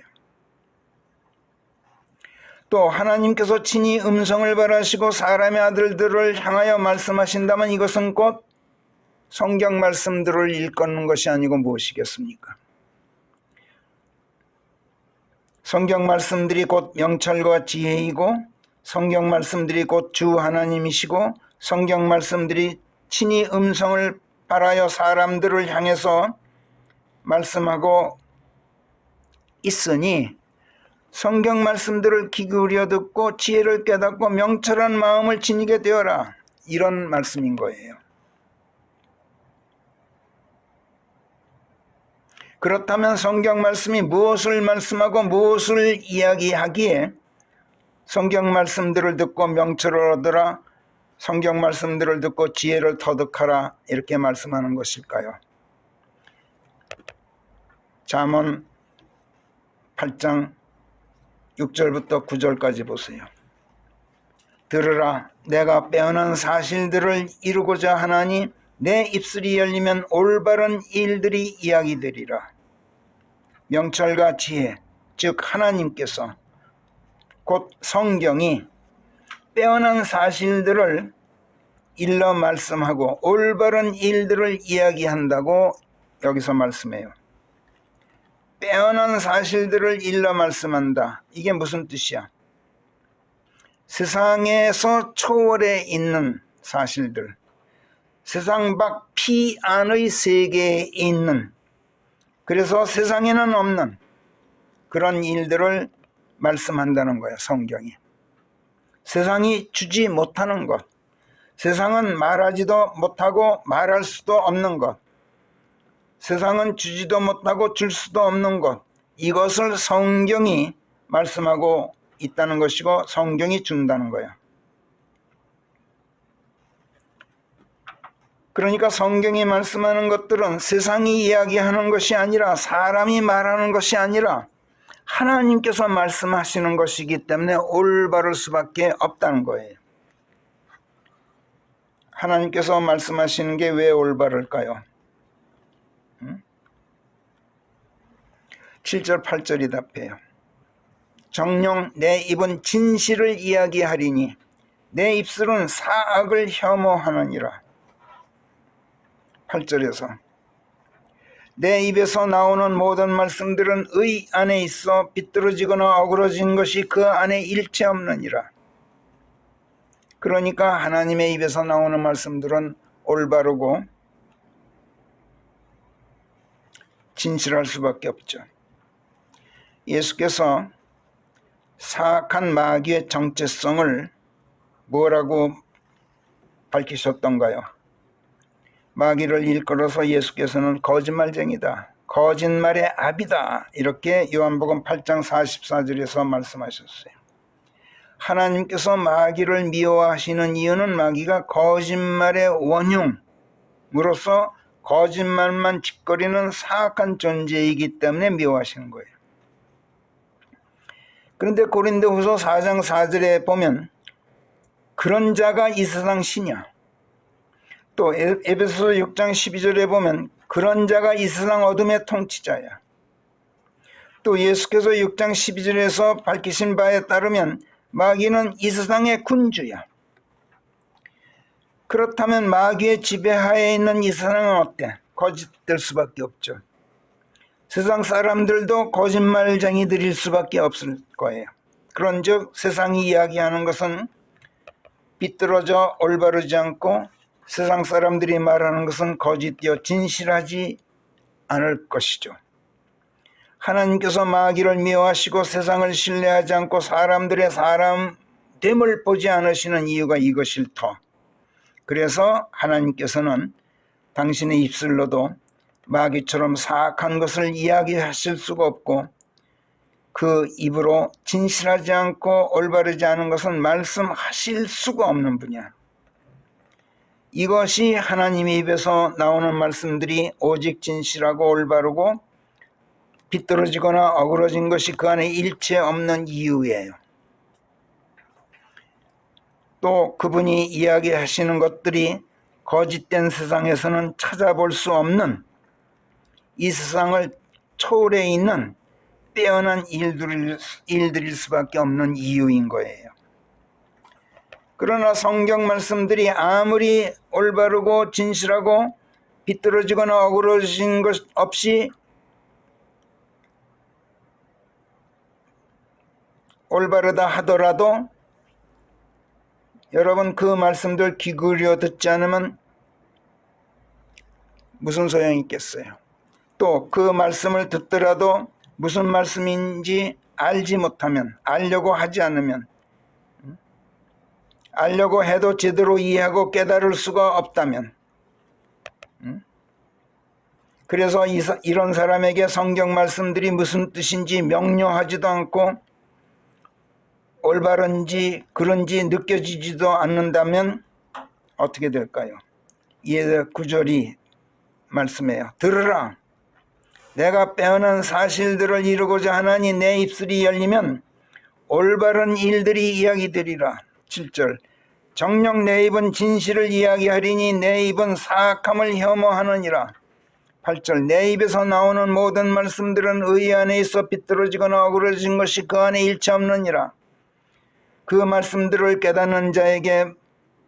또 하나님께서 친히 음성을 발하시고 사람의 아들들을 향하여 말씀하신다면 이것은 곧 성경 말씀들을 읽는 것이 아니고 무엇이겠습니까? 성경 말씀들이 곧 명철과 지혜이고 성경 말씀들이 곧 주 하나님이시고 성경 말씀들이 친히 음성을 발하여 사람들을 향해서 말씀하고 있으니 성경 말씀들을 귀 기울여 듣고 지혜를 깨닫고 명철한 마음을 지니게 되어라. 이런 말씀인 거예요. 그렇다면 성경 말씀이 무엇을 말씀하고 무엇을 이야기하기에 성경 말씀들을 듣고 명철을 얻으라, 성경 말씀들을 듣고 지혜를 터득하라 이렇게 말씀하는 것일까요? 잠언 8장 6절부터 9절까지 보세요. 들으라, 내가 빼어난 사실들을 이루고자 하나니 내 입술이 열리면 올바른 일들이 이야기되리라. 명철과 지혜, 즉 하나님께서 곧 성경이 빼어난 사실들을 일러 말씀하고 올바른 일들을 이야기한다고 여기서 말씀해요. 빼어난 사실들을 일러 말씀한다. 이게 무슨 뜻이야? 세상에서 초월해 있는 사실들, 세상 밖 피 안의 세계에 있는, 그래서 세상에는 없는 그런 일들을 말씀한다는 거예요. 성경이. 세상이 주지 못하는 것, 세상은 말하지도 못하고 말할 수도 없는 것, 세상은 주지도 못하고 줄 수도 없는 것, 이것을 성경이 말씀하고 있다는 것이고 성경이 준다는 거예요. 그러니까 성경이 말씀하는 것들은 세상이 이야기하는 것이 아니라, 사람이 말하는 것이 아니라 하나님께서 말씀하시는 것이기 때문에 올바를 수밖에 없다는 거예요. 하나님께서 말씀하시는 게 왜 올바를까요? 7절 8절이 답해요. 정녕 내 입은 진실을 이야기하리니 내 입술은 사악을 혐오하느니라. 8절에서 내 입에서 나오는 모든 말씀들은 의 안에 있어 비뚤어지거나 어그러진 것이 그 안에 일체 없느니라. 그러니까 하나님의 입에서 나오는 말씀들은 올바르고 진실할 수밖에 없죠. 예수께서 사악한 마귀의 정체성을 뭐라고 밝히셨던가요? 마귀를 일컬어서 예수께서는 거짓말쟁이다, 거짓말의 아비다, 이렇게 요한복음 8장 44절에서 말씀하셨어요. 하나님께서 마귀를 미워하시는 이유는 마귀가 거짓말의 원흉으로서 거짓말만 짓거리는 사악한 존재이기 때문에 미워하시는 거예요. 그런데 고린도후서 4장 4절에 보면 그런 자가 이 세상 신이야. 또 에베소서 6장 12절에 보면 그런 자가 이 세상 어둠의 통치자야. 또 예수께서 6장 12절에서 밝히신 바에 따르면 마귀는 이 세상의 군주야. 그렇다면 마귀의 지배하에 있는 이 세상은 어때? 거짓될 수밖에 없죠. 세상 사람들도 거짓말쟁이들일 수밖에 없을 거예요. 그런즉 세상이 이야기하는 것은 비뚤어져 올바르지 않고 세상 사람들이 말하는 것은 거짓되어 진실하지 않을 것이죠. 하나님께서 마귀를 미워하시고 세상을 신뢰하지 않고 사람들의 사람됨을 보지 않으시는 이유가 이것일 터. 그래서 하나님께서는 당신의 입술로도 마귀처럼 사악한 것을 이야기하실 수가 없고 그 입으로 진실하지 않고 올바르지 않은 것은 말씀하실 수가 없는 분이야. 이것이 하나님의 입에서 나오는 말씀들이 오직 진실하고 올바르고 비뚤어지거나 어그러진 것이 그 안에 일체 없는 이유예요. 또 그분이 이야기하시는 것들이 거짓된 세상에서는 찾아볼 수 없는, 이 세상을 초월해 있는 빼어난 일들일 수밖에 없는 이유인 거예요. 그러나 성경 말씀들이 아무리 올바르고 진실하고 비뚤어지거나 어그러진 것 없이 올바르다 하더라도 여러분 그 말씀들 귀 기울여 듣지 않으면 무슨 소용이 있겠어요? 또 그 말씀을 듣더라도 무슨 말씀인지 알지 못하면, 알려고 하지 않으면, 알려고 해도 제대로 이해하고 깨달을 수가 없다면, 그래서 이런 사람에게 성경 말씀들이 무슨 뜻인지 명료하지도 않고 올바른지 그런지 느껴지지도 않는다면 어떻게 될까요? 이에 9절이 말씀해요. 들으라. 내가 빼어난 사실들을 이루고자 하나니 내 입술이 열리면 올바른 일들이 이야기되리라. 7절. 정녕 내 입은 진실을 이야기하리니 내 입은 사악함을 혐오하느니라. 8절. 내 입에서 나오는 모든 말씀들은 의 안에 있어 비뚤어지거나 어그러진 것이 그 안에 일체 없느니라. 그 말씀들을 깨닫는 자에게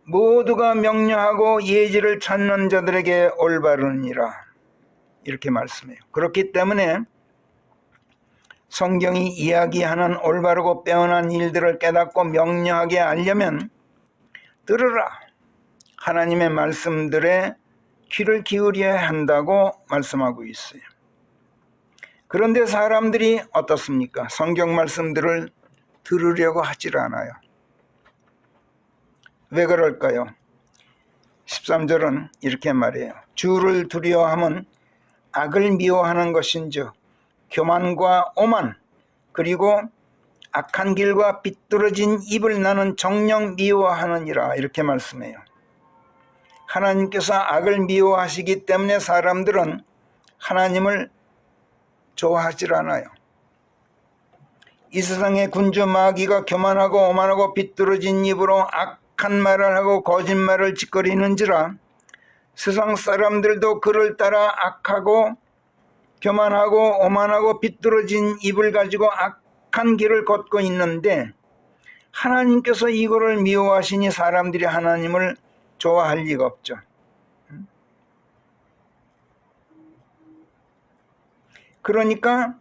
모두가 명령하고 예지를 찾는 자들에게 올바르니라. 이렇게 말씀해요. 그렇기 때문에 성경이 이야기하는 올바르고 빼어난 일들을 깨닫고 명령하게 하려면 들으라. 하나님의 말씀들에 귀를 기울여야 한다고 말씀하고 있어요. 그런데 사람들이 어떻습니까? 성경 말씀들을 들으려고 하질 않아요. 왜 그럴까요? 13절은 이렇게 말해요. 주를 두려워함은 악을 미워하는 것인즉 교만과 오만 그리고 악한 길과 비뚤어진 입을 나는 정녕 미워하느니라. 이렇게 말씀해요. 하나님께서 악을 미워하시기 때문에 사람들은 하나님을 좋아하질 않아요. 이 세상의 군주 마귀가 교만하고 오만하고 비뚤어진 입으로 악한 말을 하고 거짓말을 짓거리는지라 세상 사람들도 그를 따라 악하고 교만하고 오만하고 비뚤어진 입을 가지고 악한 길을 걷고 있는데 하나님께서 이거를 미워하시니 사람들이 하나님을 좋아할 리가 없죠. 그러니까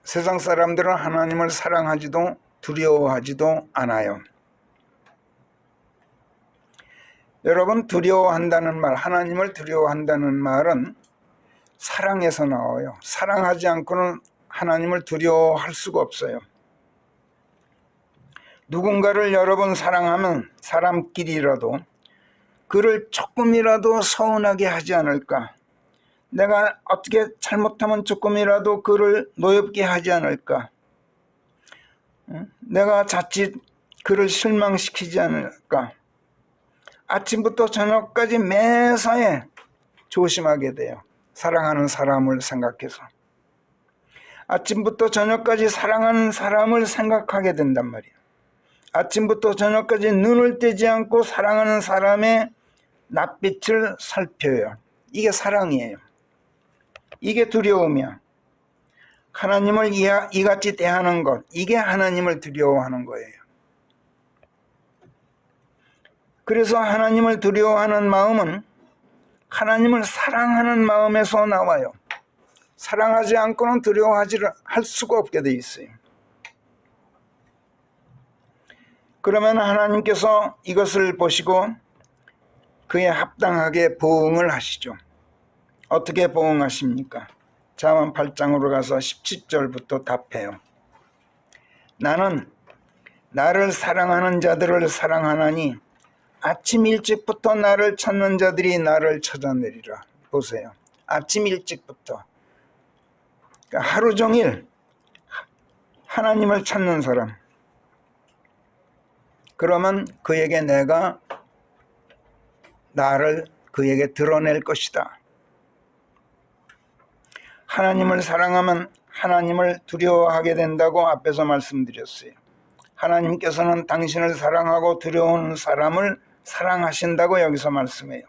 세상 사람들은 하나님을 사랑하지도 두려워하지도 않아요. 여러분, 두려워한다는 말, 하나님을 두려워한다는 말은 사랑에서 나와요. 사랑하지 않고는 하나님을 두려워할 수가 없어요. 누군가를 여러분 사랑하면 사람끼리라도 그를 조금이라도 서운하게 하지 않을까? 내가 어떻게 잘못하면 조금이라도 그를 노엽게 하지 않을까? 내가 자칫 그를 실망시키지 않을까? 아침부터 저녁까지 매사에 조심하게 돼요. 사랑하는 사람을 생각해서. 아침부터 저녁까지 사랑하는 사람을 생각하게 된단 말이에요. 아침부터 저녁까지 눈을 떼지 않고 사랑하는 사람의 낯빛을 살펴요. 이게 사랑이에요. 이게 두려움이야. 하나님을 이같이 대하는 것, 이게 하나님을 두려워하는 거예요. 그래서 하나님을 두려워하는 마음은 하나님을 사랑하는 마음에서 나와요. 사랑하지 않고는 할 수가 없게 돼 있어요. 그러면 하나님께서 이것을 보시고 그에 합당하게 보응을 하시죠. 어떻게 보응하십니까? 잠언 8장으로 가서 17절부터 답해요. 나는 나를 사랑하는 자들을 사랑하나니 아침 일찍부터 나를 찾는 자들이 나를 찾아내리라. 보세요. 아침 일찍부터. 그러니까 하루 종일 하나님을 찾는 사람. 그러면 그에게 내가 나를 그에게 드러낼 것이다. 하나님을 사랑하면 하나님을 두려워하게 된다고 앞에서 말씀드렸어요. 하나님께서는 당신을 사랑하고 두려워하는 사람을 사랑하신다고 여기서 말씀해요.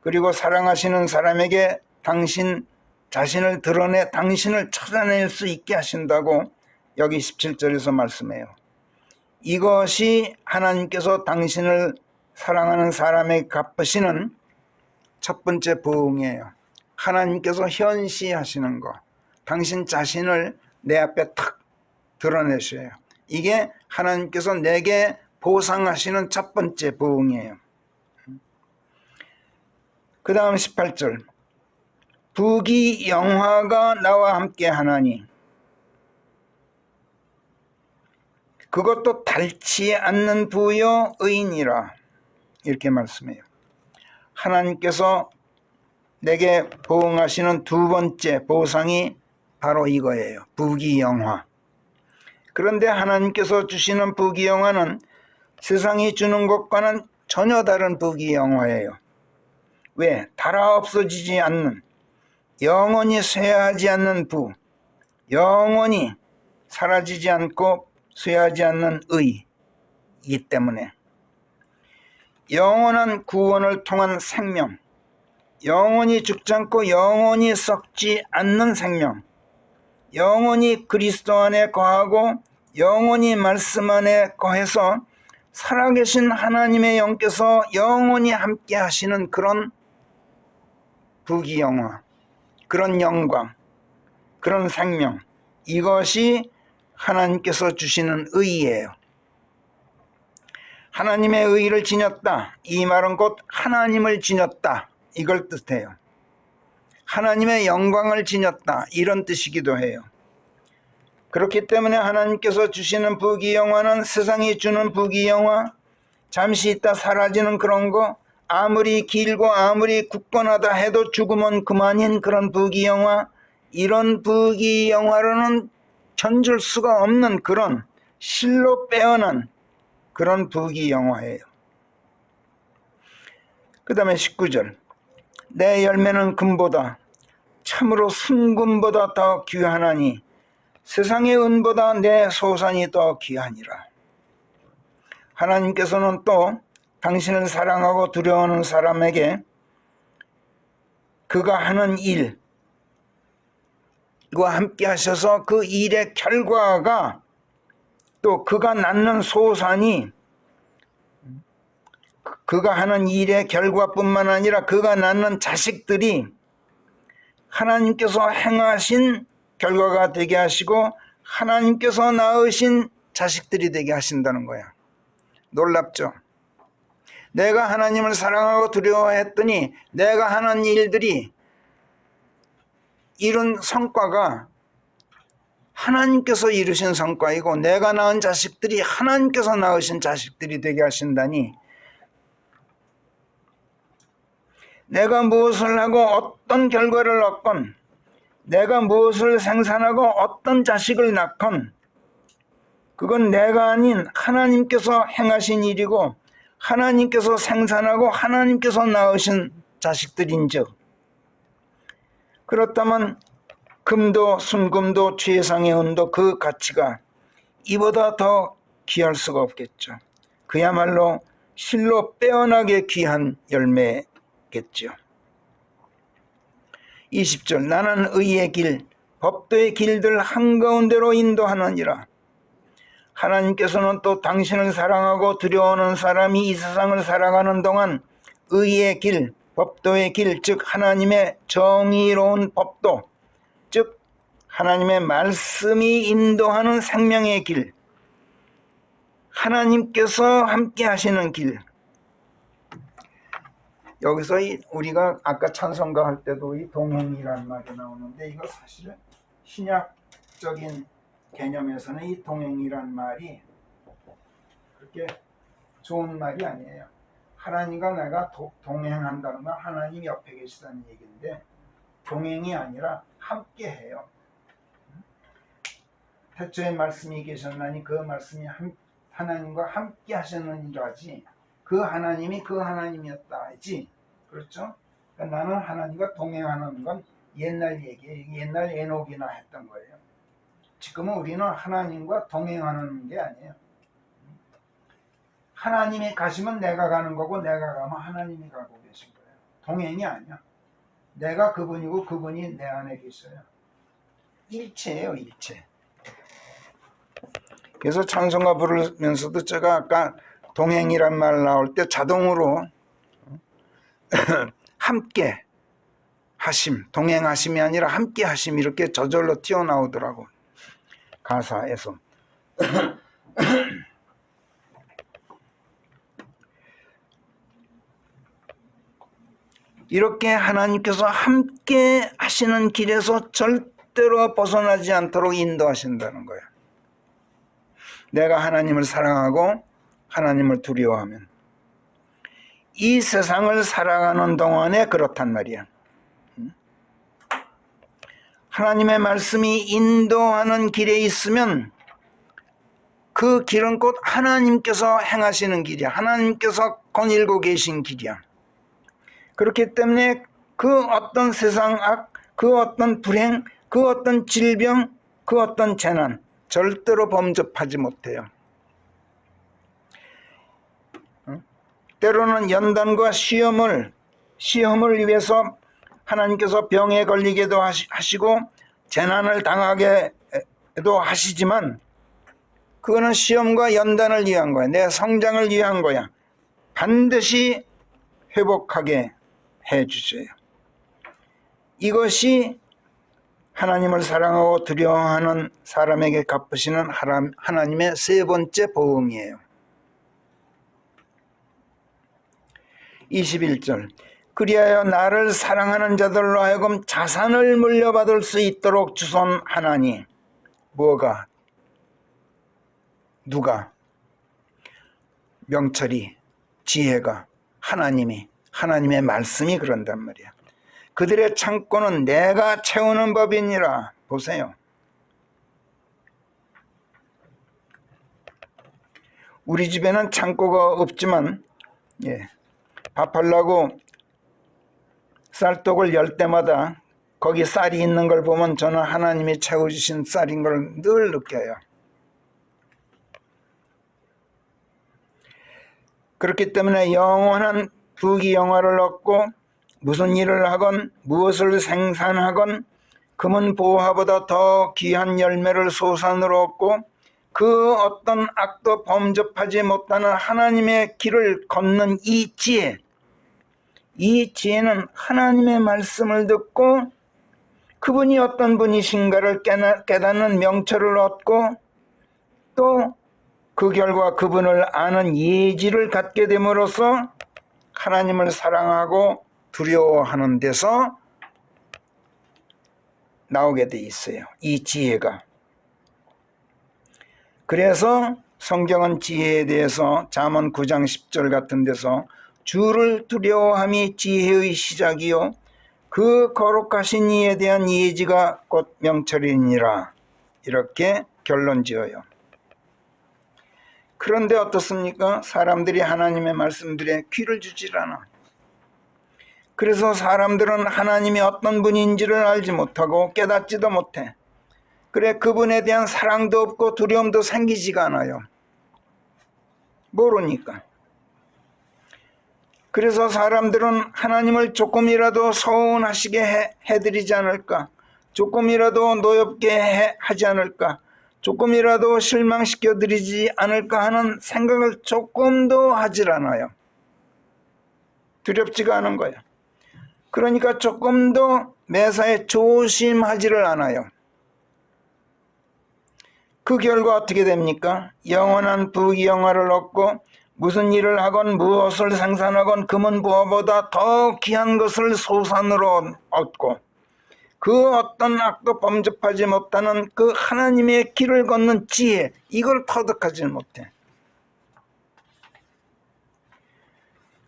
그리고 사랑하시는 사람에게 당신 자신을 드러내 당신을 찾아낼 수 있게 하신다고 여기 17절에서 말씀해요. 이것이 하나님께서 당신을 사랑하는 사람에게 갚으시는 첫 번째 보응이에요. 하나님께서 현시하시는 거. 당신 자신을 내 앞에 탁 드러내셔요. 이게 하나님께서 내게 보상하시는 첫 번째 보응이에요. 그 다음 18절. 부귀 영화가 나와 함께 하나니 그것도 닳지 않는 부요 의인이라. 이렇게 말씀해요. 하나님께서 내게 보응하시는 두 번째 보상이 바로 이거예요. 부귀영화. 그런데 하나님께서 주시는 부귀영화는 세상이 주는 것과는 전혀 다른 부귀영화예요. 왜? 달아 없어지지 않는, 영원히 쇠하지 않는 부, 영원히 사라지지 않고 쇠하지 않는 의이기 때문에 영원한 구원을 통한 생명, 영원히 죽지 않고 영원히 썩지 않는 생명, 영원히 그리스도 안에 거하고 영원히 말씀 안에 거해서 살아계신 하나님의 영께서 영원히 함께 하시는 그런 부귀영화, 그런 영광, 그런 생명, 이것이 하나님께서 주시는 의예요. 하나님의 의를 지녔다, 이 말은 곧 하나님을 지녔다, 이걸 뜻해요. 하나님의 영광을 지녔다, 이런 뜻이기도 해요. 그렇기 때문에 하나님께서 주시는 부귀영화는 세상이 주는 부귀영화, 잠시 있다 사라지는 그런 거, 아무리 길고 아무리 굳건하다 해도 죽으면 그만인 그런 부귀영화, 이런 부귀영화로는 견줄 수가 없는 그런 실로 빼어난 그런 부귀영화예요. 그 다음에 19절, 내 열매는 금보다 참으로 순금보다 더 귀하나니 세상의 은보다 내 소산이 더 귀하니라. 하나님께서는 또 당신을 사랑하고 두려워하는 사람에게 그가 하는 일과 함께 하셔서 그 일의 결과가 또 그가 낳는 소산이 그가 하는 일의 결과뿐만 아니라 그가 낳는 자식들이 하나님께서 행하신 결과가 되게 하시고 하나님께서 낳으신 자식들이 되게 하신다는 거야. 놀랍죠? 내가 하나님을 사랑하고 두려워했더니 내가 하는 일들이 이룬 성과가 하나님께서 이루신 성과이고 내가 낳은 자식들이 하나님께서 낳으신 자식들이 되게 하신다니, 내가 무엇을 하고 어떤 결과를 얻건, 내가 무엇을 생산하고 어떤 자식을 낳건 그건 내가 아닌 하나님께서 행하신 일이고 하나님께서 생산하고 하나님께서 낳으신 자식들인즉, 그렇다면 금도 순금도 최상의 은도 그 가치가 이보다 더 귀할 수가 없겠죠. 그야말로 실로 빼어나게 귀한 열매겠죠. 20절, 나는 의의 길, 법도의 길들 한가운데로 인도하느니라. 하나님께서는 또 당신을 사랑하고 두려워하는 사람이 이 세상을 살아가는 동안 의의 길, 법도의 길, 즉 하나님의 정의로운 법도, 즉 하나님의 말씀이 인도하는 생명의 길, 하나님께서 함께 하시는 길. 여기서 우리가 아까 찬송가 할 때도 이 동행이라는 말이 나오는데, 이거 사실은 신약적인 개념에서는 이 동행이라는 말이 그렇게 좋은 말이 아니에요. 하나님과 내가 동행한다는 건 하나님 옆에 계시다는 얘기인데, 동행이 아니라 함께 해요. 태초에 말씀이 계셨나니 그 말씀이 하나님과 함께 하셨느니라 하지, 그 하나님이 그 하나님이었다 하지. 그렇죠? 그러니까 나는 하나님과 동행하는 건 옛날 얘기예요. 옛날 에녹이나 했던 거예요. 지금은 우리는 하나님과 동행하는 게 아니에요. 하나님이 가시면 내가 가는 거고 내가 가면 하나님이 가고 계신 거예요. 동행이 아니야. 내가 그분이고 그분이 내 안에 계셔요. 일체예요, 일체. 그래서 찬송가 부르면서도 제가 아까 동행이란 말 나올 때 자동으로 함께 하심, 동행하심이 아니라 함께 하심, 이렇게 저절로 튀어나오더라고, 가사에서. 이렇게 하나님께서 함께 하시는 길에서 절대로 벗어나지 않도록 인도하신다는 거예요. 내가 하나님을 사랑하고 하나님을 두려워하면 이 세상을 살아가는 동안에 그렇단 말이야. 하나님의 말씀이 인도하는 길에 있으면 그 길은 곧 하나님께서 행하시는 길이야. 하나님께서 거닐고 계신 길이야. 그렇기 때문에 그 어떤 세상 악, 그 어떤 불행, 그 어떤 질병, 그 어떤 재난 절대로 범접하지 못해요. 때로는 연단과 시험을 위해서 하나님께서 병에 걸리게도 하시고 재난을 당하게도 하시지만, 그거는 시험과 연단을 위한 거야. 내 성장을 위한 거야. 반드시 회복하게 해주세요. 이것이 하나님을 사랑하고 두려워하는 사람에게 갚으시는 하나님의 세 번째 보응이에요. 21절 그리하여 나를 사랑하는 자들로 하여금 자산을 물려받을 수 있도록 주선하나니. 뭐가? 누가? 명철이, 지혜가, 하나님이, 하나님의 말씀이 그런단 말이야. 그들의 창고는 내가 채우는 법이니라. 보세요. 우리 집에는 창고가 없지만 밥하려고 쌀떡을 열 때마다 거기 쌀이 있는 걸 보면 저는 하나님이 채워주신 쌀인 걸 늘 느껴요. 그렇기 때문에 영원한 부귀영화를 얻고 무슨 일을 하건 무엇을 생산하건 금은 보화보다 더 귀한 열매를 소산으로 얻고 그 어떤 악도 범접하지 못하는 하나님의 길을 걷는 이 지혜, 이 지혜는 하나님의 말씀을 듣고 그분이 어떤 분이신가를 깨닫는 명철을 얻고 또 그 결과 그분을 아는 예지를 갖게 됨으로써 하나님을 사랑하고 두려워하는 데서 나오게 돼 있어요. 이 지혜가. 그래서 성경은 지혜에 대해서 잠언 9장 10절 같은 데서 주를 두려워함이 지혜의 시작이요 그 거룩하신 이에 대한 예지가 곧 명철이니라. 이렇게 결론 지어요. 그런데 어떻습니까? 사람들이 하나님의 말씀들에 귀를 주질 않아. 그래서 사람들은 하나님이 어떤 분인지를 알지 못하고 깨닫지도 못해. 그래, 그분에 대한 사랑도 없고 두려움도 생기지가 않아요. 모르니까. 그래서 사람들은 하나님을 조금이라도 서운하시게 해드리지 않을까, 조금이라도 노엽게 하지 않을까, 조금이라도 실망시켜드리지 않을까 하는 생각을 조금도 하질 않아요. 두렵지가 않은 거예요. 그러니까 조금도 매사에 조심하지를 않아요. 그 결과 어떻게 됩니까? 영원한 부귀영화를 얻고 무슨 일을 하건 무엇을 생산하건 금은 보화보다 더 귀한 것을 소산으로 얻고 그 어떤 악도 범접하지 못하는 그 하나님의 길을 걷는 지혜, 이걸 터득하지 못해.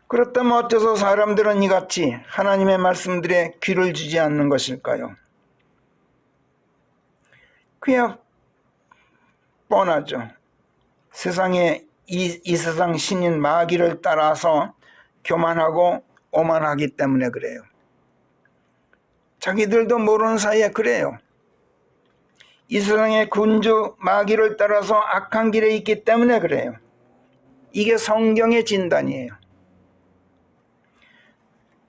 그렇다면 어째서 사람들은 이같이 하나님의 말씀들에 귀를 주지 않는 것일까요? 그냥 뻔하죠. 세상에 이 세상 신인 마귀를 따라서 교만하고 오만하기 때문에 그래요. 자기들도 모르는 사이에 그래요. 이 세상의 군주 마귀를 따라서 악한 길에 있기 때문에 그래요. 이게 성경의 진단이에요.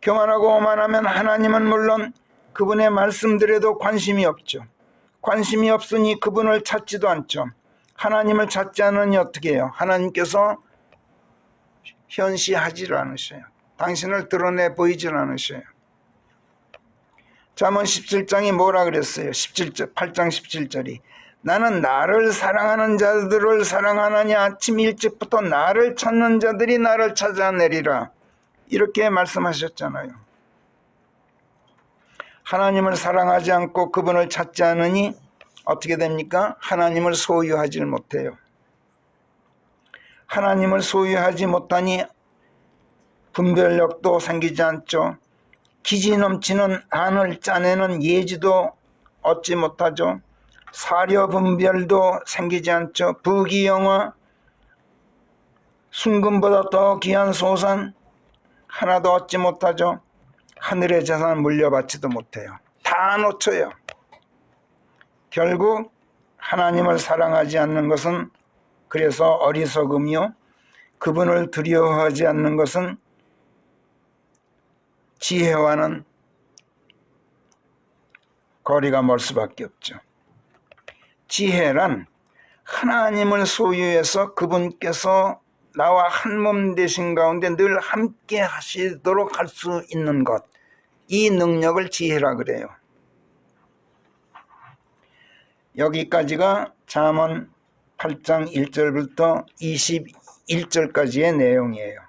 교만하고 오만하면 하나님은 물론 그분의 말씀들에도 관심이 없죠. 관심이 없으니 그분을 찾지도 않죠. 하나님을 찾지 않으니 어떻게 해요? 하나님께서 현시하지를 않으셔요. 당신을 드러내 보이질 않으셔요. 잠언 17장이 뭐라 그랬어요? 8장 17절이 나는 나를 사랑하는 자들을 사랑하느니 아침 일찍부터 나를 찾는 자들이 나를 찾아내리라. 이렇게 말씀하셨잖아요. 하나님을 사랑하지 않고 그분을 찾지 않으니 어떻게 됩니까? 하나님을 소유하지 못해요. 하나님을 소유하지 못하니 분별력도 생기지 않죠. 기지 넘치는 안을 짜내는 예지도 얻지 못하죠. 사려 분별도 생기지 않죠. 부귀영화, 순금보다 더 귀한 소산 하나도 얻지 못하죠. 하늘의 재산 물려받지도 못해요. 다 놓쳐요. 결국 하나님을 사랑하지 않는 것은 그래서 어리석음이요, 그분을 두려워하지 않는 것은 지혜와는 거리가 멀 수밖에 없죠. 지혜란 하나님을 소유해서 그분께서 나와 한 몸 되신 가운데 늘 함께 하시도록 할 수 있는 것, 이 능력을 지혜라 그래요. 여기까지가 잠언 8장 1절부터 21절까지의 내용이에요.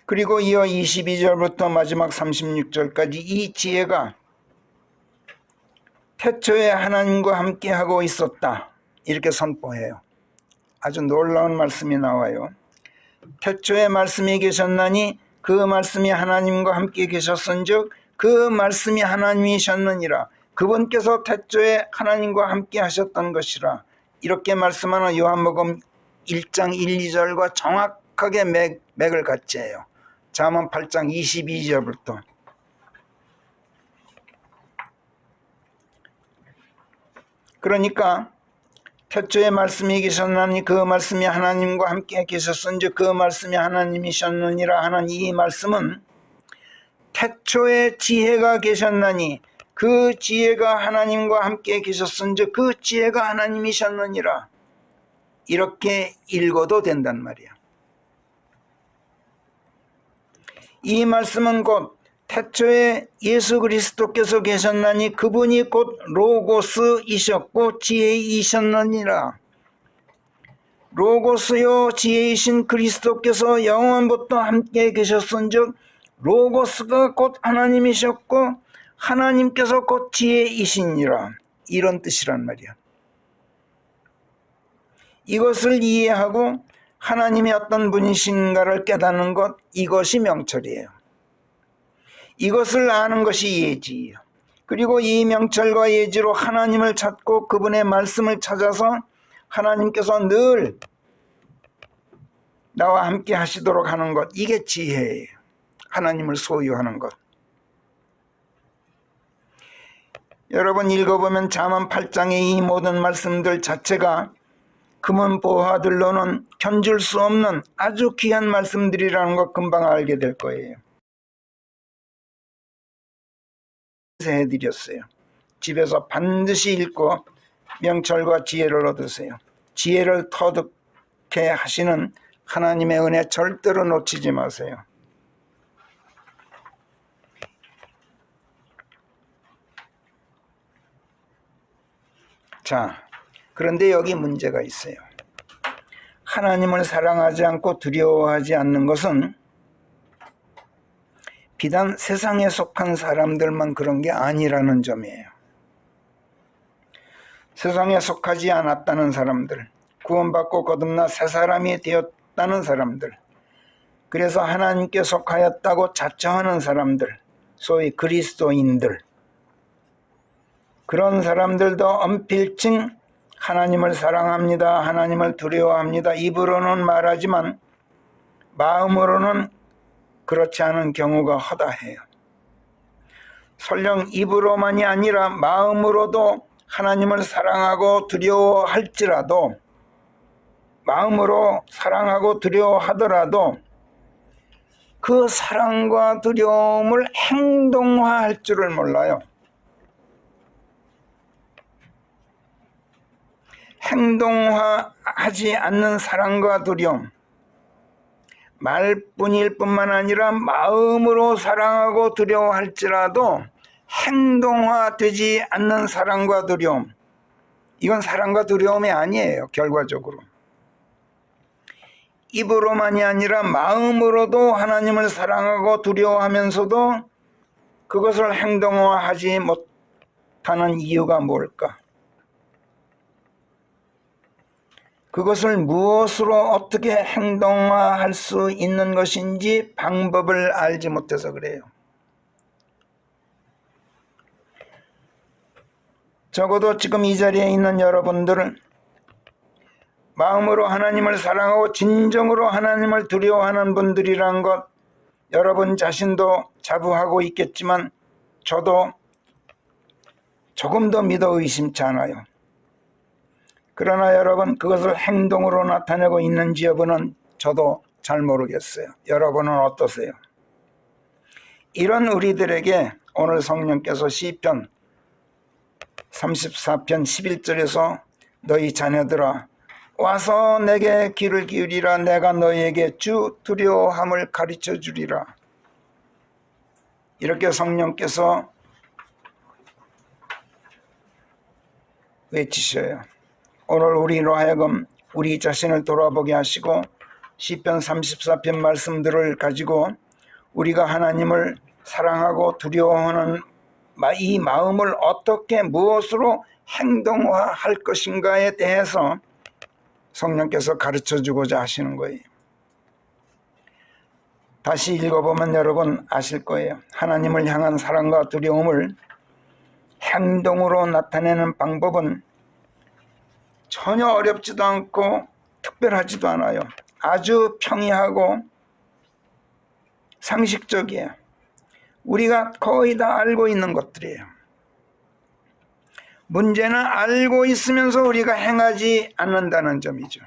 그리고 이어 22절부터 마지막 36절까지 이 지혜가 태초에 하나님과 함께하고 있었다, 이렇게 선포해요. 아주 놀라운 말씀이 나와요. 태초에 말씀이 계셨나니 그 말씀이 하나님과 함께 계셨은즉 그 말씀이 하나님이셨느니라. 그분께서 태초에 하나님과 함께 하셨던 것이라. 이렇게 말씀하는 요한복음 1장 1, 2절과 정확하게 맥을 같이 해요. 잠언 8장 22절부터. 그러니까 태초에 말씀이 계셨나니 그 말씀이 하나님과 함께 계셨은즉 그 말씀이 하나님이셨느니라 하는 이 말씀은 태초에 지혜가 계셨나니 그 지혜가 하나님과 함께 계셨은즉 그 지혜가 하나님이셨느니라, 이렇게 읽어도 된단 말이야. 이 말씀은 곧 태초에 예수 그리스도께서 계셨나니 그분이 곧 로고스이셨고 지혜이셨느니라. 로고스요 지혜이신 그리스도께서 영원부터 함께 계셨은즉 로고스가 곧 하나님이셨고 하나님께서 곧 지혜이시니라, 이런 뜻이란 말이야. 이것을 이해하고 하나님이 어떤 분이신가를 깨닫는 것, 이것이 명철이에요. 이것을 아는 것이 예지예요. 그리고 이 명철과 예지로 하나님을 찾고 그분의 말씀을 찾아서 하나님께서 늘 나와 함께 하시도록 하는 것, 이게 지혜예요. 하나님을 소유하는 것. 여러분 읽어보면 잠언 8장의 이 모든 말씀들 자체가 금은 보화들로는 견줄 수 없는 아주 귀한 말씀들이라는 것 금방 알게 될 거예요. 해드렸어요. 집에서 반드시 읽고 명철과 지혜를 얻으세요. 지혜를 터득해 하시는 하나님의 은혜 절대로 놓치지 마세요. 자, 그런데 여기 문제가 있어요. 하나님을 사랑하지 않고 두려워하지 않는 것은 비단 세상에 속한 사람들만 그런 게 아니라는 점이에요. 세상에 속하지 않았다는 사람들, 구원받고 거듭나 새 사람이 되었다는 사람들, 그래서 하나님께 속하였다고 자처하는 사람들, 소위 그리스도인들, 그런 사람들도 언필칭 하나님을 사랑합니다, 하나님을 두려워합니다, 입으로는 말하지만 마음으로는 그렇지 않은 경우가 허다해요. 설령 입으로만이 아니라 마음으로도 하나님을 사랑하고 두려워할지라도, 마음으로 사랑하고 두려워하더라도 그 사랑과 두려움을 행동화할 줄을 몰라요. 행동화하지 않는 사랑과 두려움, 말뿐일 뿐만 아니라 마음으로 사랑하고 두려워할지라도 행동화되지 않는 사랑과 두려움, 이건 사랑과 두려움이 아니에요. 결과적으로 입으로만이 아니라 마음으로도 하나님을 사랑하고 두려워하면서도 그것을 행동화하지 못하는 이유가 뭘까? 그것을 무엇으로 어떻게 행동화할 수 있는 것인지 방법을 알지 못해서 그래요. 적어도 지금 이 자리에 있는 여러분들은 마음으로 하나님을 사랑하고 진정으로 하나님을 두려워하는 분들이란 것, 여러분 자신도 자부하고 있겠지만 저도 조금도 믿어 의심치 않아요. 그러나 여러분, 그것을 행동으로 나타내고 있는지 여부는 저도 잘 모르겠어요. 여러분은 어떠세요? 이런 우리들에게 오늘 성령께서 시편 34편 11절에서 너희 자녀들아 와서 내게 귀를 기울이라. 내가 너희에게 주 두려워함을 가르쳐 주리라. 이렇게 성령께서 외치셔요. 오늘 우리로 하여금 우리 자신을 돌아보게 하시고 시편 34편 말씀들을 가지고 우리가 하나님을 사랑하고 두려워하는 이 마음을 어떻게 무엇으로 행동화할 것인가에 대해서 성령께서 가르쳐주고자 하시는 거예요. 다시 읽어보면 여러분 아실 거예요. 하나님을 향한 사랑과 두려움을 행동으로 나타내는 방법은 전혀 어렵지도 않고 특별하지도 않아요. 아주 평이하고 상식적이에요. 우리가 거의 다 알고 있는 것들이에요. 문제는 알고 있으면서 우리가 행하지 않는다는 점이죠.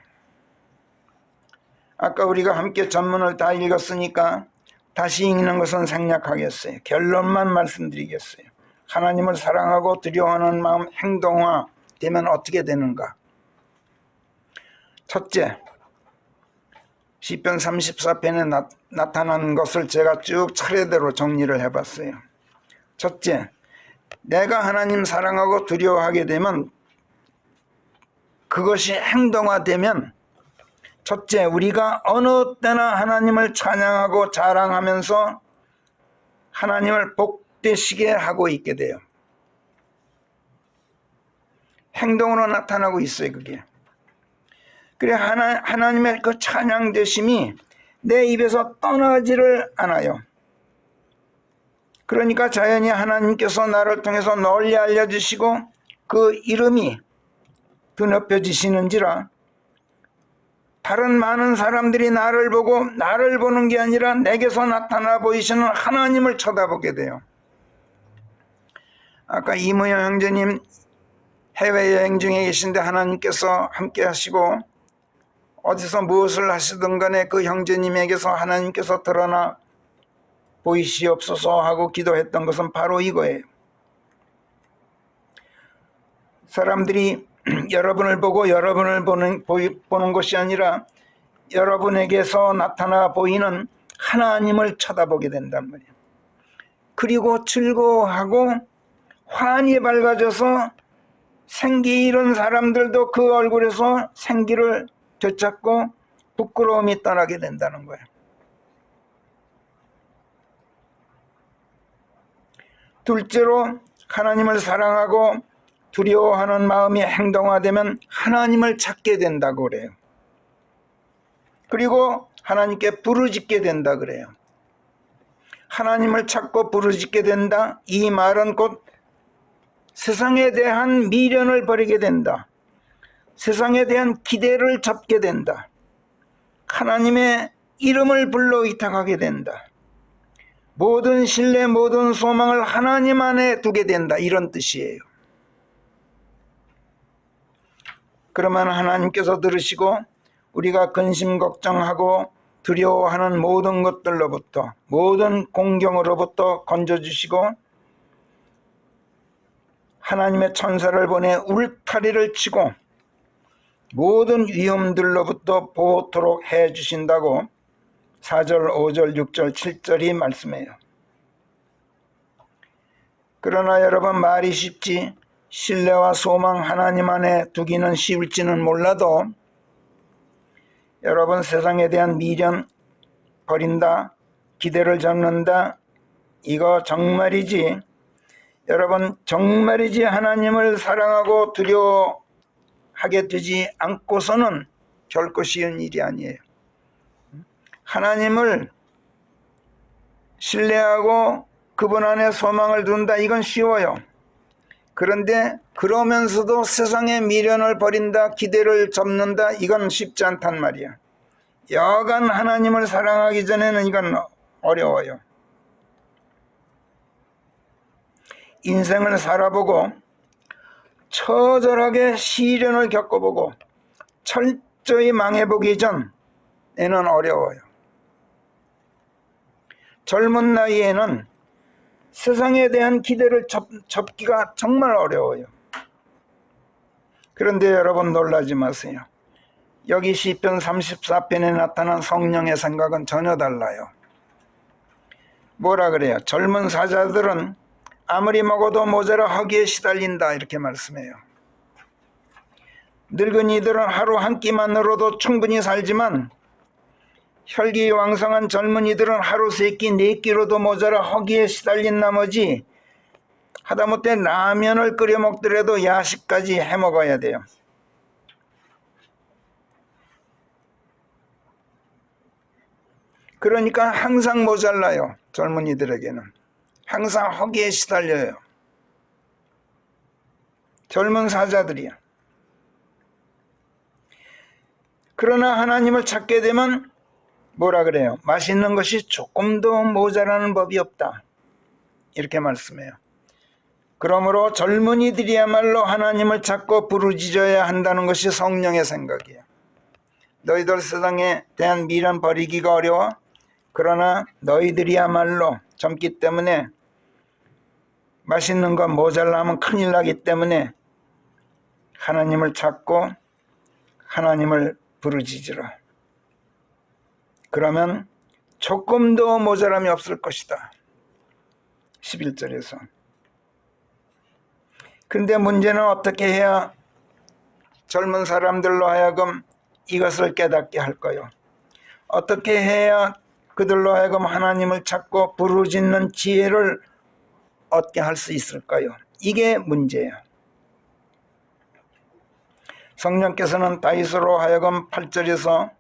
아까 우리가 함께 전문을 다 읽었으니까 다시 읽는 것은 생략하겠어요. 결론만 말씀드리겠어요. 하나님을 사랑하고 두려워하는 마음 행동화 되면 어떻게 되는가? 첫째, 시편 34편에 나타난 것을 제가 쭉 차례대로 정리를 해봤어요. 첫째, 내가 하나님 사랑하고 두려워하게 되면, 그것이 행동화되면, 첫째, 우리가 어느 때나 하나님을 찬양하고 자랑하면서 하나님을 복되시게 하고 있게 돼요. 행동으로 나타나고 있어요, 그게. 그래, 하나님의 그 찬양되심이 내 입에서 떠나지를 않아요. 그러니까 자연히 하나님께서 나를 통해서 널리 알려주시고 그 이름이 드높여지시는지라 다른 많은 사람들이 나를 보고 나를 보는 게 아니라 내게서 나타나 보이시는 하나님을 쳐다보게 돼요. 아까 이무영 형제님 해외여행 중에 계신데 하나님께서 함께 하시고 어디서 무엇을 하시든 간에 그 형제님에게서 하나님께서 드러나 보이시옵소서 하고 기도했던 것은 바로 이거예요. 사람들이 여러분을 보고 여러분을 보는 것이 아니라 여러분에게서 나타나 보이는 하나님을 쳐다보게 된단 말이에요. 그리고 즐거워하고 환히 밝아져서 생기 잃은 사람들도 그 얼굴에서 생기를 되찾고 부끄러움이 떠나게 된다는 거예요. 둘째로 하나님을 사랑하고 두려워하는 마음이 행동화되면 하나님을 찾게 된다고 그래요. 그리고 하나님께 부르짖게 된다 그래요. 하나님을 찾고 부르짖게 된다. 이 말은 곧 세상에 대한 미련을 버리게 된다. 세상에 대한 기대를 접게 된다. 하나님의 이름을 불러 의탁하게 된다. 모든 신뢰, 모든 소망을 하나님 안에 두게 된다. 이런 뜻이에요. 그러면 하나님께서 들으시고 우리가 근심 걱정하고 두려워하는 모든 것들로부터, 모든 공경으로부터 건져주시고 하나님의 천사를 보내 울타리를 치고 모든 위험들로부터 보호토록 해주신다고 4절, 5절, 6절, 7절이 말씀해요. 그러나 여러분, 말이 쉽지 신뢰와 소망 하나님 안에 두기는 쉬울지는 몰라도 여러분, 세상에 대한 미련 버린다, 기대를 잡는다, 이거 정말이지, 여러분 정말이지 하나님을 사랑하고 두려워하게 되지 않고서는 결코 쉬운 일이 아니에요. 하나님을 신뢰하고 그분 안에 소망을 둔다, 이건 쉬워요. 그런데 그러면서도 세상의 미련을 버린다, 기대를 접는다, 이건 쉽지 않단 말이야. 여간 하나님을 사랑하기 전에는 이건 어려워요. 인생을 살아보고 처절하게 시련을 겪어보고 철저히 망해보기 전에는 어려워요. 젊은 나이에는 세상에 대한 기대를 접기가 정말 어려워요. 그런데 여러분 놀라지 마세요. 여기 시편 34편에 나타난 성령의 생각은 전혀 달라요. 뭐라 그래요? 젊은 사자들은 아무리 먹어도 모자라 허기에 시달린다 이렇게 말씀해요. 늙은이들은 하루 한 끼만으로도 충분히 살지만 혈기왕성한 젊은이들은 하루 세 끼, 네 끼로도 모자라 허기에 시달린 나머지 하다못해 라면을 끓여 먹더라도 야식까지 해 먹어야 돼요. 그러니까 항상 모자라요. 젊은이들에게는 항상 허기에 시달려요. 젊은 사자들이야. 그러나 하나님을 찾게 되면 뭐라 그래요? 맛있는 것이 조금도 모자라는 법이 없다 이렇게 말씀해요. 그러므로 젊은이들이야말로 하나님을 찾고 부르짖어야 한다는 것이 성령의 생각이에요. 너희들 세상에 대한 미련 버리기가 어려워? 그러나 너희들이야말로 젊기 때문에 맛있는 거 모자라면 큰일 나기 때문에 하나님을 찾고 하나님을 부르짖으라. 그러면 조금도 모자람이 없을 것이다. 11절에서. 그런데 문제는 어떻게 해야 젊은 사람들로 하여금 이것을 깨닫게 할까요? 어떻게 해야 그들로 하여금 하나님을 찾고 부르짖는 지혜를 얻게 할 수 있을까요? 이게 문제예요. 성령께서는 다윗으로 하여금 8절에서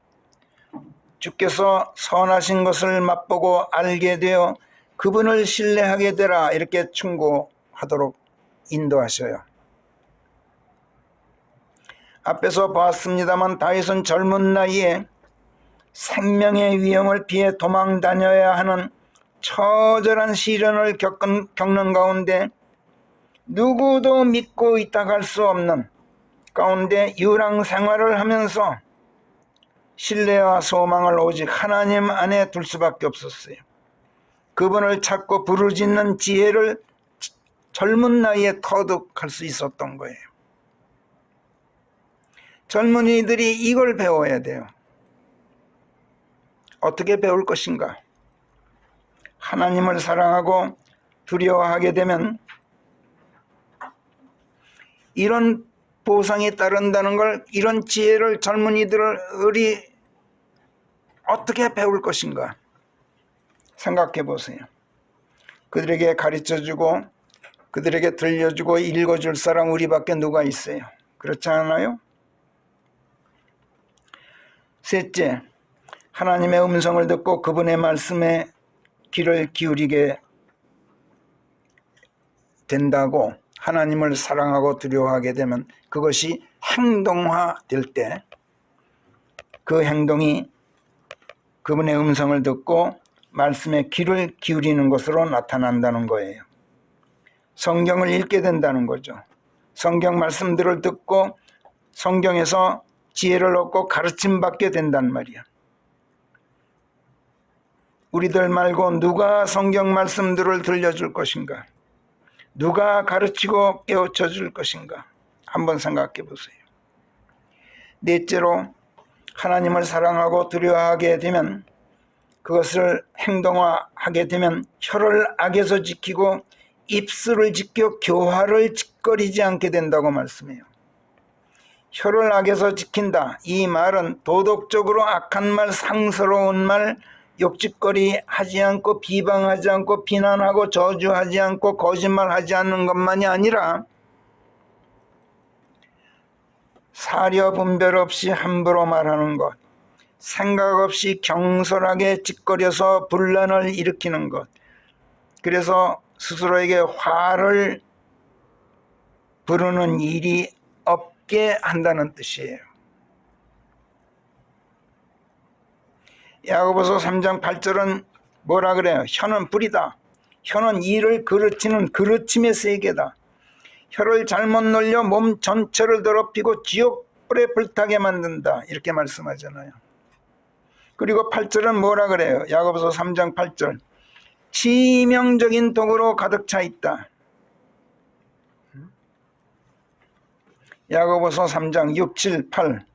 주께서 선하신 것을 맛보고 알게 되어 그분을 신뢰하게 되라 이렇게 충고하도록 인도하셔요. 앞에서 보았습니다만 다윗은 젊은 나이에 생명의 위험을 피해 도망 다녀야 하는 처절한 시련을 겪는 가운데 누구도 믿고 있다고 할 수 없는 가운데 유랑 생활을 하면서 신뢰와 소망을 오직 하나님 안에 둘 수밖에 없었어요. 그분을 찾고 부르짖는 지혜를 젊은 나이에 터득할 수 있었던 거예요. 젊은이들이 이걸 배워야 돼요. 어떻게 배울 것인가? 하나님을 사랑하고 두려워하게 되면 이런 보상이 따른다는 걸, 이런 지혜를 젊은이들이 어떻게 배울 것인가 생각해 보세요. 그들에게 가르쳐주고 그들에게 들려주고 읽어줄 사람 우리밖에 누가 있어요? 그렇지 않아요? 셋째, 하나님의 음성을 듣고 그분의 말씀에 귀를 기울이게 된다고 하나님을 사랑하고 두려워하게 되면 그것이 행동화될 때 그 행동이 그분의 음성을 듣고 말씀에 귀를 기울이는 것으로 나타난다는 거예요. 성경을 읽게 된다는 거죠. 성경 말씀들을 듣고 성경에서 지혜를 얻고 가르침 받게 된단 말이야. 우리들 말고 누가 성경 말씀들을 들려줄 것인가? 누가 가르치고 깨우쳐 줄 것인가? 한번 생각해 보세요. 넷째로 하나님을 사랑하고 두려워하게 되면 그것을 행동화하게 되면 혀를 악에서 지키고 입술을 지켜 교화를 짓거리지 않게 된다고 말씀해요. 혀를 악에서 지킨다. 이 말은 도덕적으로 악한 말, 상스러운 말, 욕짓거리 하지 않고 비방하지 않고 비난하고 저주하지 않고 거짓말하지 않는 것만이 아니라 사려 분별 없이 함부로 말하는 것, 생각 없이 경솔하게 짓거려서 분란을 일으키는 것, 그래서 스스로에게 화를 부르는 일이 없게 한다는 뜻이에요. 야고보서 3장 8절은 뭐라 그래요? 혀는 불이다. 혀는 이를 그르치는 그르침의 세계다. 혀를 잘못 놀려 몸 전체를 더럽히고 지옥불에 불타게 만든다. 이렇게 말씀하잖아요. 그리고 8절은 뭐라 그래요? 야고보서 3장 8절. 치명적인 독으로 가득 차 있다. 야고보서 3장 6, 7, 8.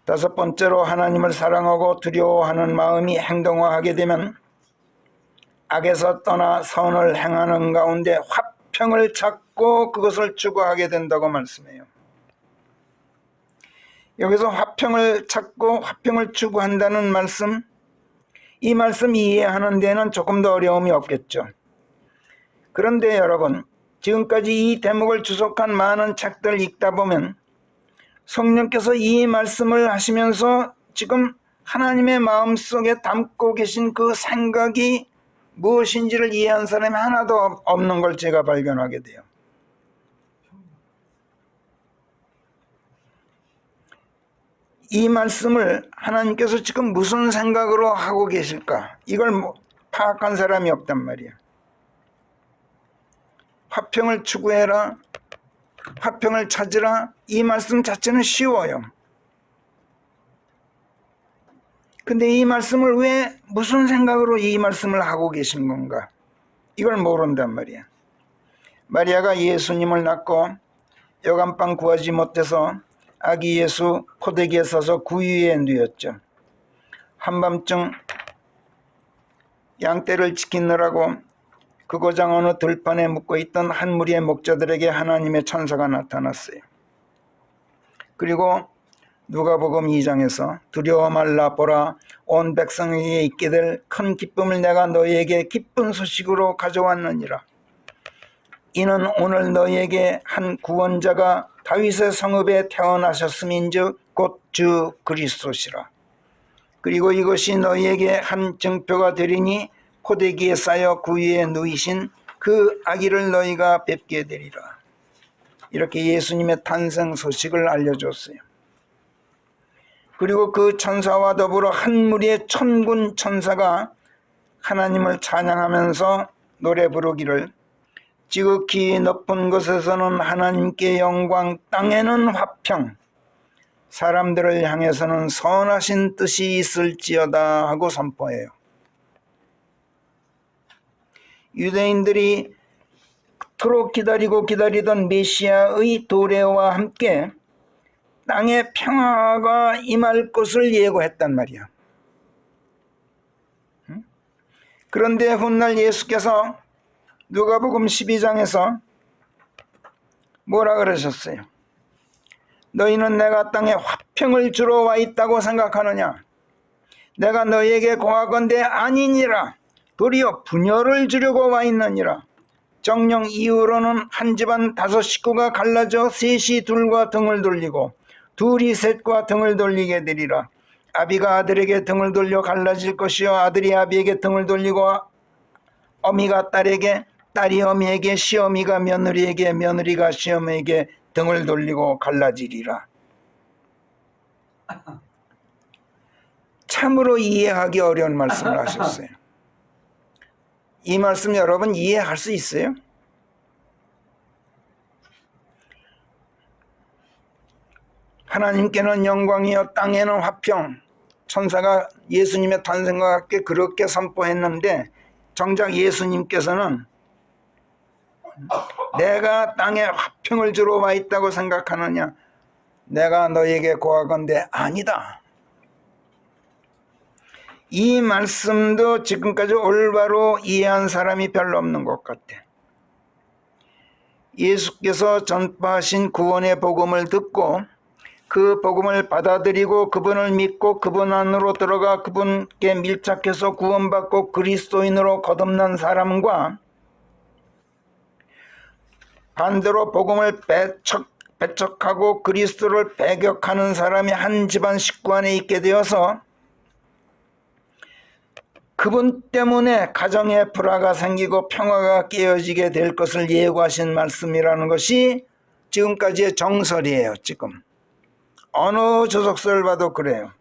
다섯 번째로 하나님을 사랑하고 두려워하는 마음이 행동화하게 되면 악에서 떠나 선을 행하는 가운데 화평을 찾고 그것을 추구하게 된다고 말씀해요. 여기서 화평을 찾고 화평을 추구한다는 말씀, 이 말씀 이해하는 데는 조금 더 어려움이 없겠죠. 그런데 여러분, 지금까지 이 대목을 주석한 많은 책들을 읽다 보면 성령께서 이 말씀을 하시면서 지금 하나님의 마음속에 담고 계신 그 생각이 무엇인지를 이해한 사람이 하나도 없는 걸 제가 발견하게 돼요. 이 말씀을 하나님께서 지금 무슨 생각으로 하고 계실까? 이걸 파악한 사람이 없단 말이에요. 화평을 추구해라, 화평을 찾으라, 이 말씀 자체는 쉬워요. 근데 이 말씀을 왜 무슨 생각으로 이 말씀을 하고 계신 건가? 이걸 모른단 말이야. 마리아가 예수님을 낳고 여간빵 구하지 못해서 아기 예수 포대기에 싸서 구유에 누였죠. 한밤중 양떼를 지키느라고 그 고장 어느 들판에 묵고 있던 한 무리의 목자들에게 하나님의 천사가 나타났어요. 그리고 누가복음 2장에서 두려워 말라, 보라 온 백성에게 있게 될 큰 기쁨을 내가 너희에게 기쁜 소식으로 가져왔느니라. 이는 오늘 너희에게 한 구원자가 다윗의 성읍에 태어나셨음인즉 곧 주 그리스도시라. 그리고 이것이 너희에게 한 증표가 되리니 포대기에 쌓여 구유에 누이신 그 아기를 너희가 뵙게 되리라. 이렇게 예수님의 탄생 소식을 알려줬어요. 그리고 그 천사와 더불어 한 무리의 천군 천사가 하나님을 찬양하면서 노래 부르기를 지극히 높은 곳에서는 하나님께 영광, 땅에는 화평, 사람들을 향해서는 선하신 뜻이 있을지어다 하고 선포해요. 유대인들이 그토록 기다리던 메시아의 도래와 함께 땅에 평화가 임할 것을 예고했단 말이야. 그런데 훗날 예수께서 누가복음 12장에서 뭐라 그러셨어요? 너희는 내가 땅에 화평을 주러 와 있다고 생각하느냐? 내가 너희에게 고하건대 아니니라. 도리어 분열을 주려고 와 있느니라. 정령 이후로는 한 집안 5 식구가 갈라져 셋이 둘과 등을 돌리고 둘이 셋과 등을 돌리게 되리라. 아비가 아들에게 등을 돌려 갈라질 것이요 아들이 아비에게 등을 돌리고 어미가 딸에게, 딸이 어미에게, 시어미가 며느리에게, 며느리가 시어미에게 등을 돌리고 갈라지리라. 참으로 이해하기 어려운 말씀을 하셨어요. 이 말씀 여러분 이해할 수 있어요? 하나님께는 영광이요 땅에는 화평. 천사가 예수님의 탄생과 함께 그렇게 선포했는데 정작 예수님께서는 내가 땅에 화평을 주러 와 있다고 생각하느냐? 내가 너에게 고하건대 아니다. 이 말씀도 지금까지 올바로 이해한 사람이 별로 없는 것 같아. 예수께서 전파하신 구원의 복음을 듣고 그 복음을 받아들이고 그분을 믿고 그분 안으로 들어가 그분께 밀착해서 구원받고 그리스도인으로 거듭난 사람과 반대로 복음을 배척하고 그리스도를 배격하는 사람이 한 집안 식구 안에 있게 되어서 그분 때문에 가정에 불화가 생기고 평화가 깨어지게 될 것을 예고하신 말씀이라는 것이 지금까지의 정설이에요. 지금 어느 조석서를 봐도 그래요.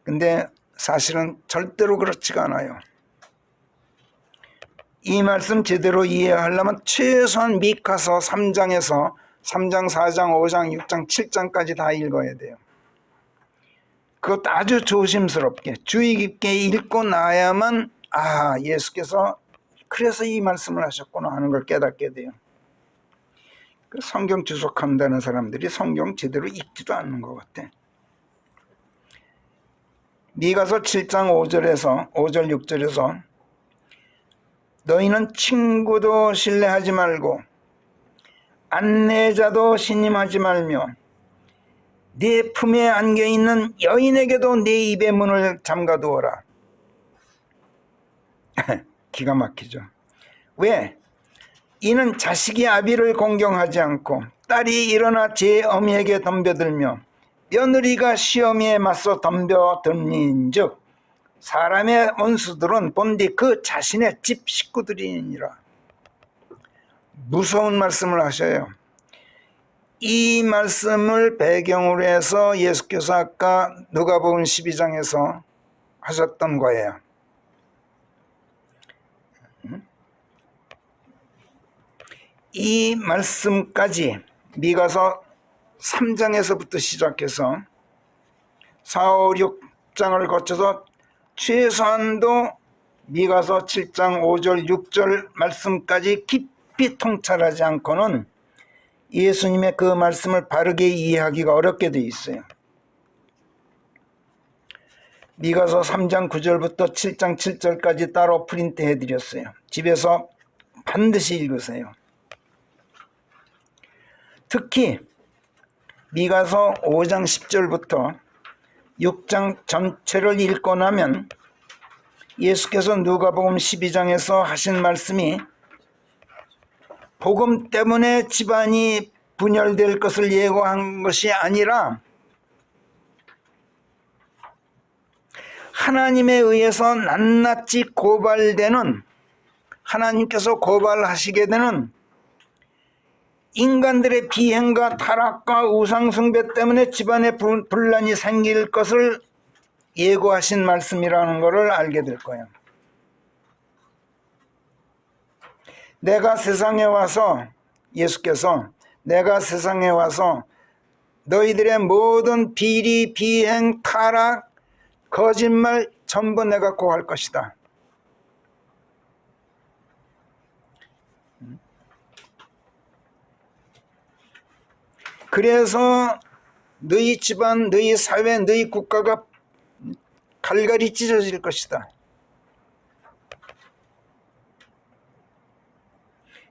근데 사실은 절대로 그렇지가 않아요. 이 말씀 제대로 이해하려면 최소한 미카서 3장에서 3장, 4장, 5장, 6장, 7장까지 다 읽어야 돼요. 그것도 아주 조심스럽게 주의 깊게 읽고 나야만 예수께서 그래서 이 말씀을 하셨구나 하는 걸 깨닫게 돼요. 그 성경 주석한다는 사람들이 성경 제대로 읽지도 않는 것 같아. 미가서 7장 5절 6절에서 너희는 친구도 신뢰하지 말고 안내자도 신임하지 말며 네 품에 안겨있는 여인에게도 네 입의 문을 잠가두어라. 기가 막히죠. 왜? 이는 자식이 아비를 공경하지 않고 딸이 일어나 제 어미에게 덤벼들며 며느리가 시어미에 맞서 덤벼들민즉 사람의 원수들은 본디 그 자신의 집 식구들이니라. 무서운 말씀을 하셔요. 이 말씀을 배경으로 해서 예수께서 아까 누가복음 12장에서 하셨던 거예요. 이 말씀까지 미가서 3장에서부터 시작해서 4, 5, 6장을 거쳐서 최소한도 미가서 7장 5절 6절 말씀까지 깊이 통찰하지 않고는 예수님의 그 말씀을 바르게 이해하기가 어렵게 되어 있어요. 미가서 3장 9절부터 7장 7절까지 따로 프린트 해드렸어요. 집에서 반드시 읽으세요. 특히 미가서 5장 10절부터 6장 전체를 읽고 나면 예수께서 누가복음 12장에서 하신 말씀이 복음 때문에 집안이 분열될 것을 예고한 것이 아니라 하나님에 의해서 낱낱이 고발되는, 하나님께서 고발하시게 되는 인간들의 비행과 타락과 우상숭배 때문에 집안에 분란이 생길 것을 예고하신 말씀이라는 것을 알게 될 거예요. 내가 세상에 와서, 예수께서 내가 세상에 와서 너희들의 모든 비리, 비행, 타락, 거짓말 전부 내가 고할 것이다. 그래서 너희 집안, 너희 사회, 너희 국가가 갈갈이 찢어질 것이다.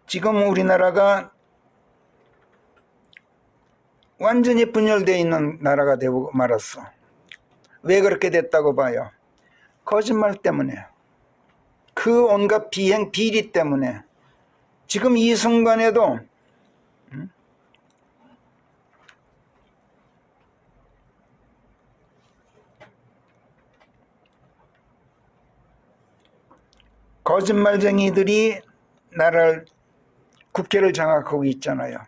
지금 우리나라가 완전히 분열되어 있는 나라가 되고 말았어. 왜 그렇게 됐다고 봐요? 거짓말 때문에, 그 온갖 비행, 비리 때문에. 지금 이 순간에도 거짓말쟁이들이 나라를, 국회를 장악하고 있잖아요.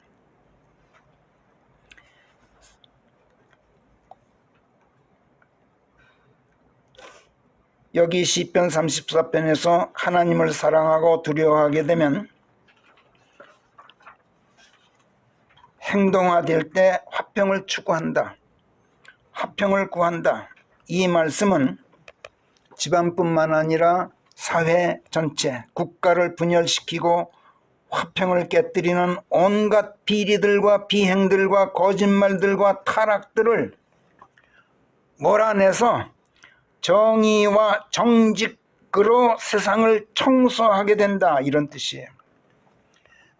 여기 시편 34편에서 하나님을 사랑하고 두려워하게 되면 행동화될 때 화평을 추구한다, 화평을 구한다. 이 말씀은 집안뿐만 아니라 사회 전체, 국가를 분열시키고 화평을 깨뜨리는 온갖 비리들과 비행들과 거짓말들과 타락들을 몰아내서 정의와 정직으로 세상을 청소하게 된다, 이런 뜻이에요.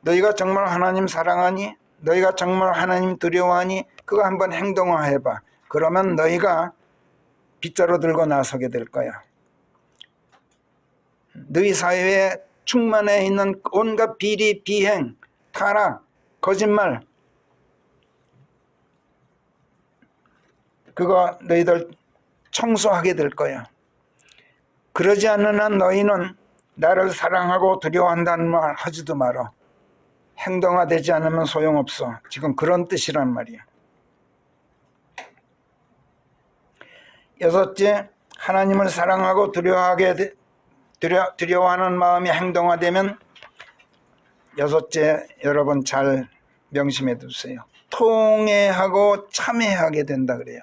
너희가 정말 하나님 사랑하니? 너희가 정말 하나님 두려워하니? 그거 한번 행동화해봐. 그러면 너희가 빗자루 들고 나서게 될 거야. 너희 사회에 충만해 있는 온갖 비리, 비행, 타락, 거짓말, 그거 너희들 청소하게 될 거야. 그러지 않는 한 너희는 나를 사랑하고 두려워한다는 말 하지도 마라. 행동화되지 않으면 소용없어. 지금 그런 뜻이란 말이야. 여섯째, 하나님을 사랑하고 두려워하는 마음이 행동화되면, 여섯째, 여러분 잘 명심해 두세요. 통회하고 참회하게 된다 그래요.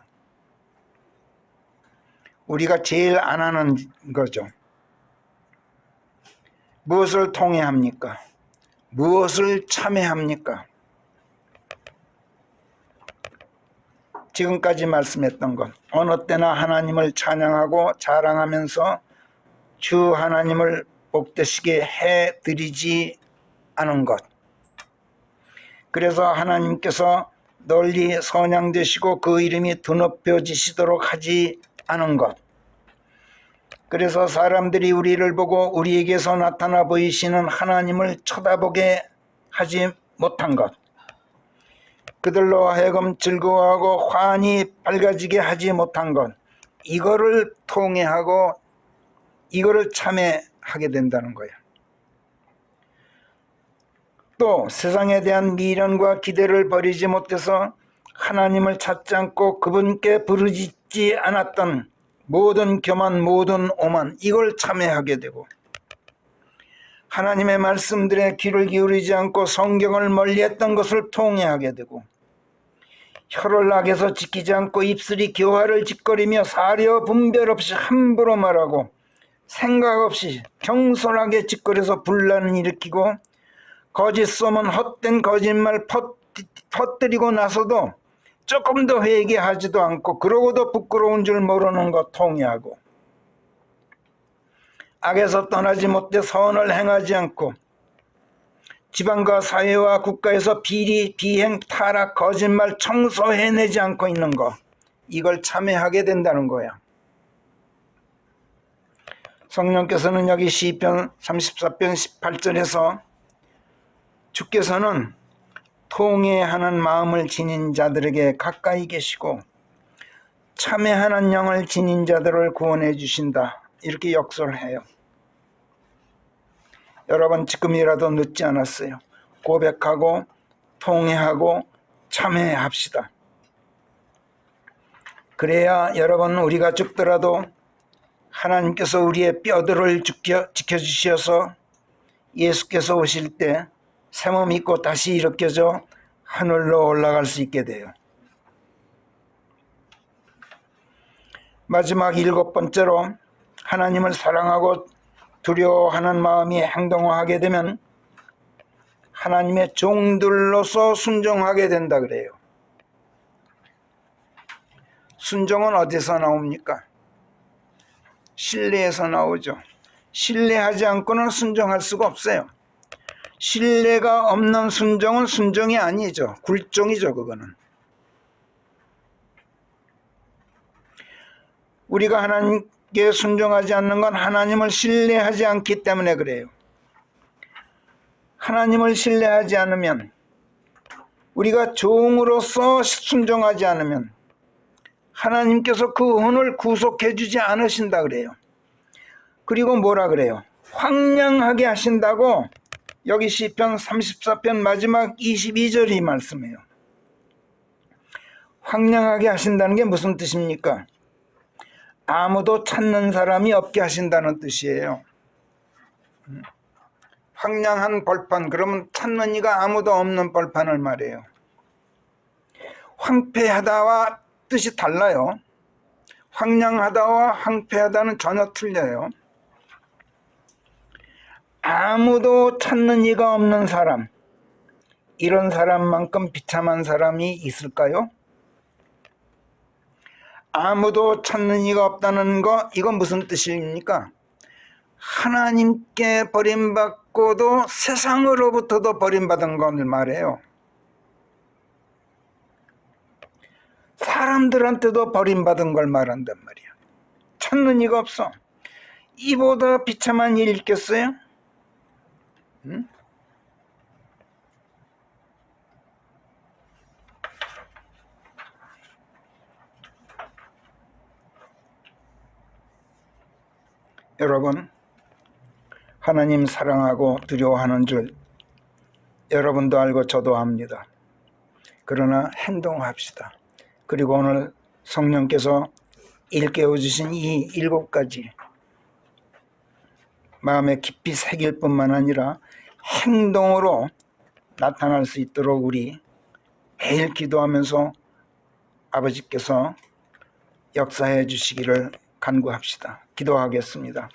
우리가 제일 안 하는 거죠. 무엇을 통해합니까? 무엇을 참여합니까? 지금까지 말씀했던 것, 어느 때나 하나님을 찬양하고 자랑하면서 주 하나님을 복되시게 해드리지 않은 것, 그래서 하나님께서 널리 선양되시고 그 이름이 드높여지시도록 하지 않은 것, 그래서 사람들이 우리를 보고 우리에게서 나타나 보이시는 하나님을 쳐다보게 하지 못한 것, 그들로 하여금 즐거워하고 환히 밝아지게 하지 못한 것, 이거를 통해하고 이거를 참여하게 된다는 거예요. 또 세상에 대한 미련과 기대를 버리지 못해서 하나님을 찾지 않고 그분께 부르짖지 않았던 모든 교만, 모든 오만, 이걸 참여하게 되고, 하나님의 말씀들에 귀를 기울이지 않고 성경을 멀리했던 것을 통해하게 되고, 혀를 악에서 지키지 않고 입술이 교화를 짓거리며 사려 분별 없이 함부로 말하고 생각 없이 경솔하게 짓거려서 분란을 일으키고 거짓 소문 헛된 거짓말 퍼뜨리고 나서도 조금 더 회개하지도 않고 그러고도 부끄러운 줄 모르는 것 통해하고, 악에서 떠나지 못해 선을 행하지 않고 지방과 사회와 국가에서 비리, 비행, 타락, 거짓말 청소해내지 않고 있는 것, 이걸 참여하게 된다는 거야. 성령께서는 여기 시편 34편 18절에서 주께서는 통회하는 마음을 지닌 자들에게 가까이 계시고 참회하는 영을 지닌 자들을 구원해 주신다, 이렇게 역설을 해요. 여러분, 지금이라도 늦지 않았어요. 고백하고 통회하고 참회합시다. 그래야 여러분, 우리가 죽더라도 하나님께서 우리의 뼈들을 지켜주셔서 예수께서 오실 때 새 몸 입고 다시 일으켜져 하늘로 올라갈 수 있게 돼요. 마지막 7번째로, 하나님을 사랑하고 두려워하는 마음이 행동화하게 되면 하나님의 종들로서 순종하게 된다 그래요. 순종은 어디서 나옵니까? 신뢰에서 나오죠. 신뢰하지 않고는 순종할 수가 없어요. 신뢰가 없는 순종은 순종이 아니죠. 굴종이죠, 그거는. 우리가 하나님께 순종하지 않는 건 하나님을 신뢰하지 않기 때문에 그래요. 하나님을 신뢰하지 않으면, 우리가 종으로서 순종하지 않으면 하나님께서 그 혼을 구속해 주지 않으신다 그래요. 그리고 뭐라 그래요? 황량하게 하신다고 여기 시편 34편 마지막 22절이 말씀해요. 황량하게 하신다는 게 무슨 뜻입니까? 아무도 찾는 사람이 없게 하신다는 뜻이에요. 황량한 벌판, 그러면 찾는 이가 아무도 없는 벌판을 말해요. 황폐하다와 뜻이 달라요. 황량하다와 황폐하다는 전혀 틀려요. 아무도 찾는 이가 없는 사람, 이런 사람만큼 비참한 사람이 있을까요? 아무도 찾는 이가 없다는 거, 이건 무슨 뜻입니까? 하나님께 버림받고도 세상으로부터도 버림받은 것을 말해요. 사람들한테도 버림받은 걸 말한단 말이야. 찾는 이가 없어. 이보다 비참한 일 있겠어요? 응? 여러분, 하나님 사랑하고 두려워하는 줄 여러분도 알고 저도 압니다. 그러나 행동합시다. 그리고 오늘 성령께서 일깨워 주신 이 7가지 마음에 깊이 새길 뿐만 아니라 행동으로 나타날 수 있도록 우리 매일 기도하면서 아버지께서 역사해 주시기를 간구합시다. 기도하겠습니다.